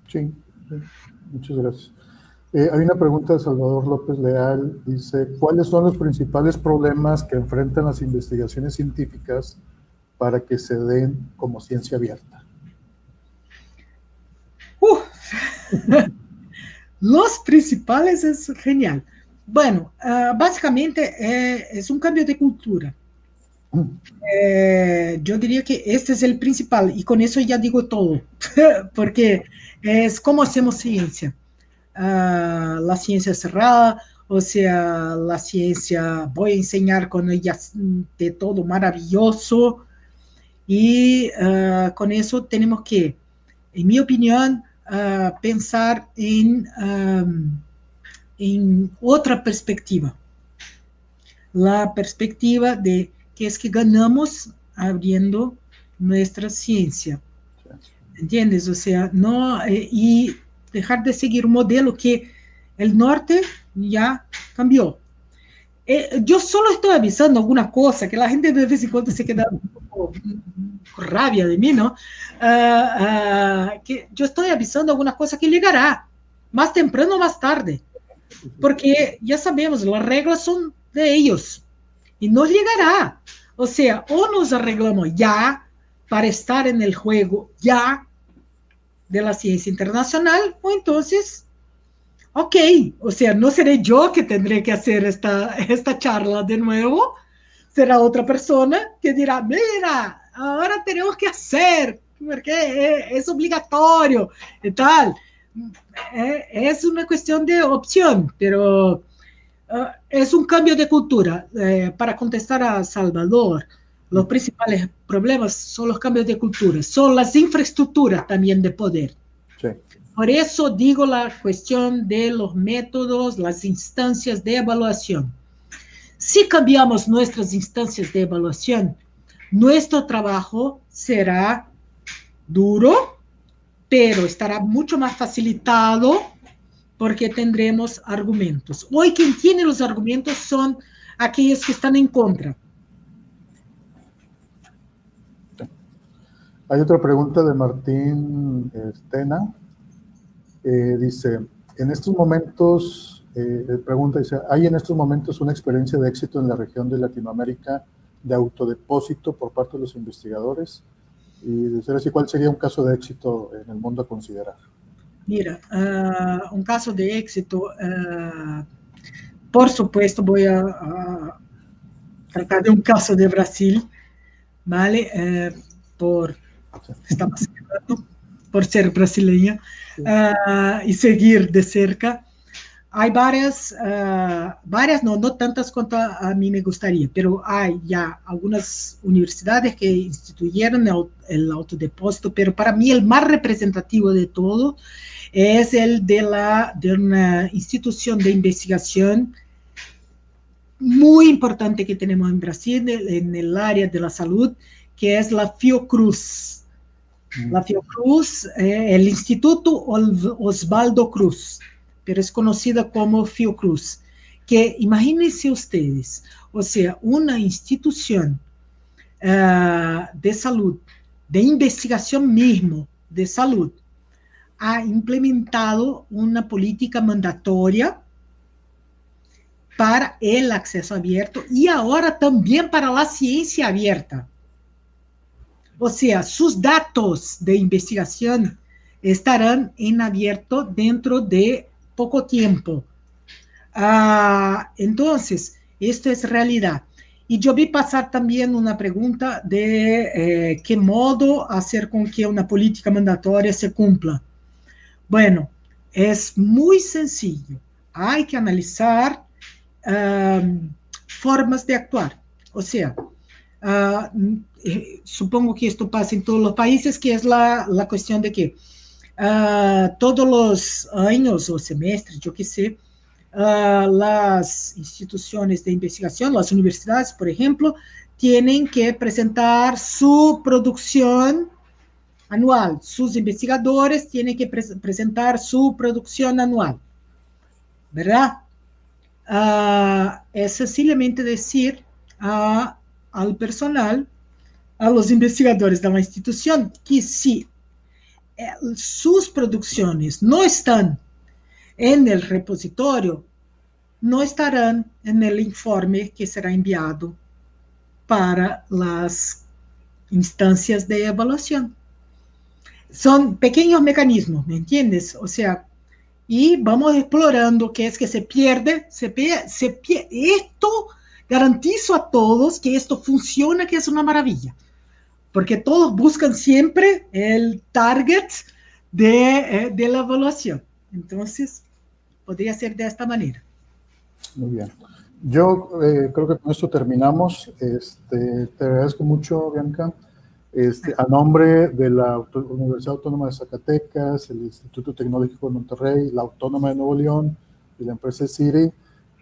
Sí, muchas gracias. Hay una pregunta de Salvador López Leal, dice, ¿cuáles son los principales problemas que enfrentan las investigaciones científicas para que se den como ciencia abierta? Los principales es genial. Bueno, básicamente es un cambio de cultura. Yo diría que este es el principal, y con eso ya digo todo, porque es cómo hacemos ciencia. la ciencia cerrada, o sea, la ciencia, voy a enseñar con ella de todo maravilloso, y con eso tenemos que, en mi opinión, pensar en otra perspectiva, la perspectiva de que es que ganamos abriendo nuestra ciencia, ¿entiendes? O sea, no, y dejar de seguir un modelo que el norte ya cambió. Yo solo estoy avisando alguna cosa, que la gente de vez en cuando se queda un poco con rabia de mí, ¿no? Que yo estoy avisando alguna cosa que llegará, más temprano o más tarde, porque ya sabemos, las reglas son de ellos, y nos llegará. O sea, o nos arreglamos ya para estar en el juego ya de la ciencia internacional, o entonces, ok, o sea, no seré yo que tendré que hacer esta charla de nuevo, será otra persona que dirá, mira, ahora tenemos que hacer, porque es obligatorio y tal. Es una cuestión de opción, pero es un cambio de cultura. Para contestar a Salvador, los principales problemas son los cambios de cultura, son las infraestructuras también de poder. Sí. Por eso digo la cuestión de los métodos, las instancias de evaluación. Si cambiamos nuestras instancias de evaluación, nuestro trabajo será duro, pero estará mucho más facilitado porque tendremos argumentos. Hoy quien tiene los argumentos son aquellos que están en contra. Hay otra pregunta de Martín Estena. Dice, en estos momentos, pregunta, dice, ¿hay en estos momentos una experiencia de éxito en la región de Latinoamérica de autodepósito por parte de los investigadores? Y de ser así, ¿cuál sería un caso de éxito en el mundo a considerar? Mira, un caso de éxito, por supuesto, voy a tratar de un caso de Brasil, ¿vale? Por ser brasileña, y seguir de cerca. Hay varias, no tantas cuanto a mí me gustaría, pero hay ya algunas universidades que instituyeron el autodepósito, pero para mí el más representativo de todo es el de una institución de investigación muy importante que tenemos en Brasil, en el área de la salud, que es la Fiocruz. La Fiocruz, el Instituto Osvaldo Cruz, pero es conocida como Fiocruz, que imagínense ustedes, o sea, una institución de salud, de investigación mismo, de salud, ha implementado una política mandatoria para el acceso abierto y ahora también para la ciencia abierta. O sea, sus datos de investigación estarán en abierto dentro de poco tiempo. Entonces, esto es realidad. Y yo vi pasar también una pregunta de qué modo hacer con que una política mandatoria se cumpla. Bueno, es muy sencillo. Hay que analizar formas de actuar. O sea, supongo que esto pasa en todos los países, que es la cuestión de que todos los años o semestres, yo qué sé, las instituciones de investigación, las universidades, por ejemplo, tienen que presentar su producción anual. Sus investigadores tienen que presentar su producción anual, ¿verdad? Es sencillamente decir al personal, a los investigadores de la institución, que si sus producciones no están en el repositorio, no estarán en el informe que será enviado para las instancias de evaluación. Son pequeños mecanismos, ¿me entiendes? O sea, y vamos explorando qué es que se pierde. Esto garantizo a todos que esto funciona, que es una maravilla, porque todos buscan siempre el target de la evaluación. Entonces, podría ser de esta manera. Muy bien. Yo creo que con esto terminamos. Te agradezco mucho, Bianca. A nombre de la Universidad Autónoma de Zacatecas, el Instituto Tecnológico de Monterrey, la Autónoma de Nuevo León y la empresa City,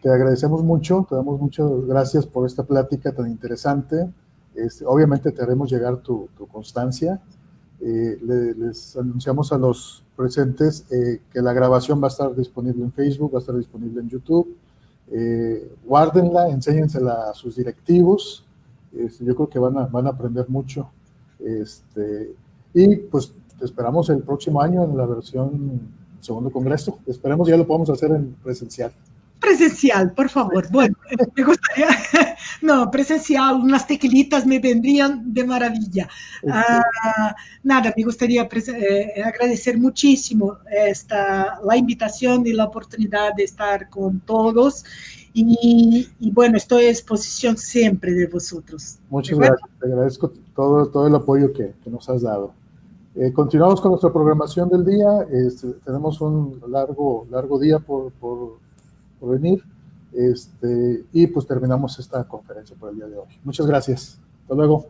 te agradecemos mucho, te damos muchas gracias por esta plática tan interesante. Obviamente te haremos llegar tu constancia. Les anunciamos a los presentes que la grabación va a estar disponible en Facebook, va a estar disponible en YouTube. Guárdenla, enséñensela a sus directivos. Yo creo que van a aprender mucho. Y pues te esperamos el próximo año en la versión segundo congreso. Esperemos ya lo podamos hacer en presencial. Presencial, por favor. Bueno, me gustaría, no, presencial, unas tequilitas me vendrían de maravilla. Nada, me gustaría agradecer muchísimo la invitación y la oportunidad de estar con todos. Y bueno, estoy a disposición siempre de vosotros. Muchas gracias, te agradezco todo el apoyo que nos has dado. Continuamos con nuestra programación del día. Tenemos un largo día por venir, y pues terminamos esta conferencia por el día de hoy. Muchas gracias. Hasta luego.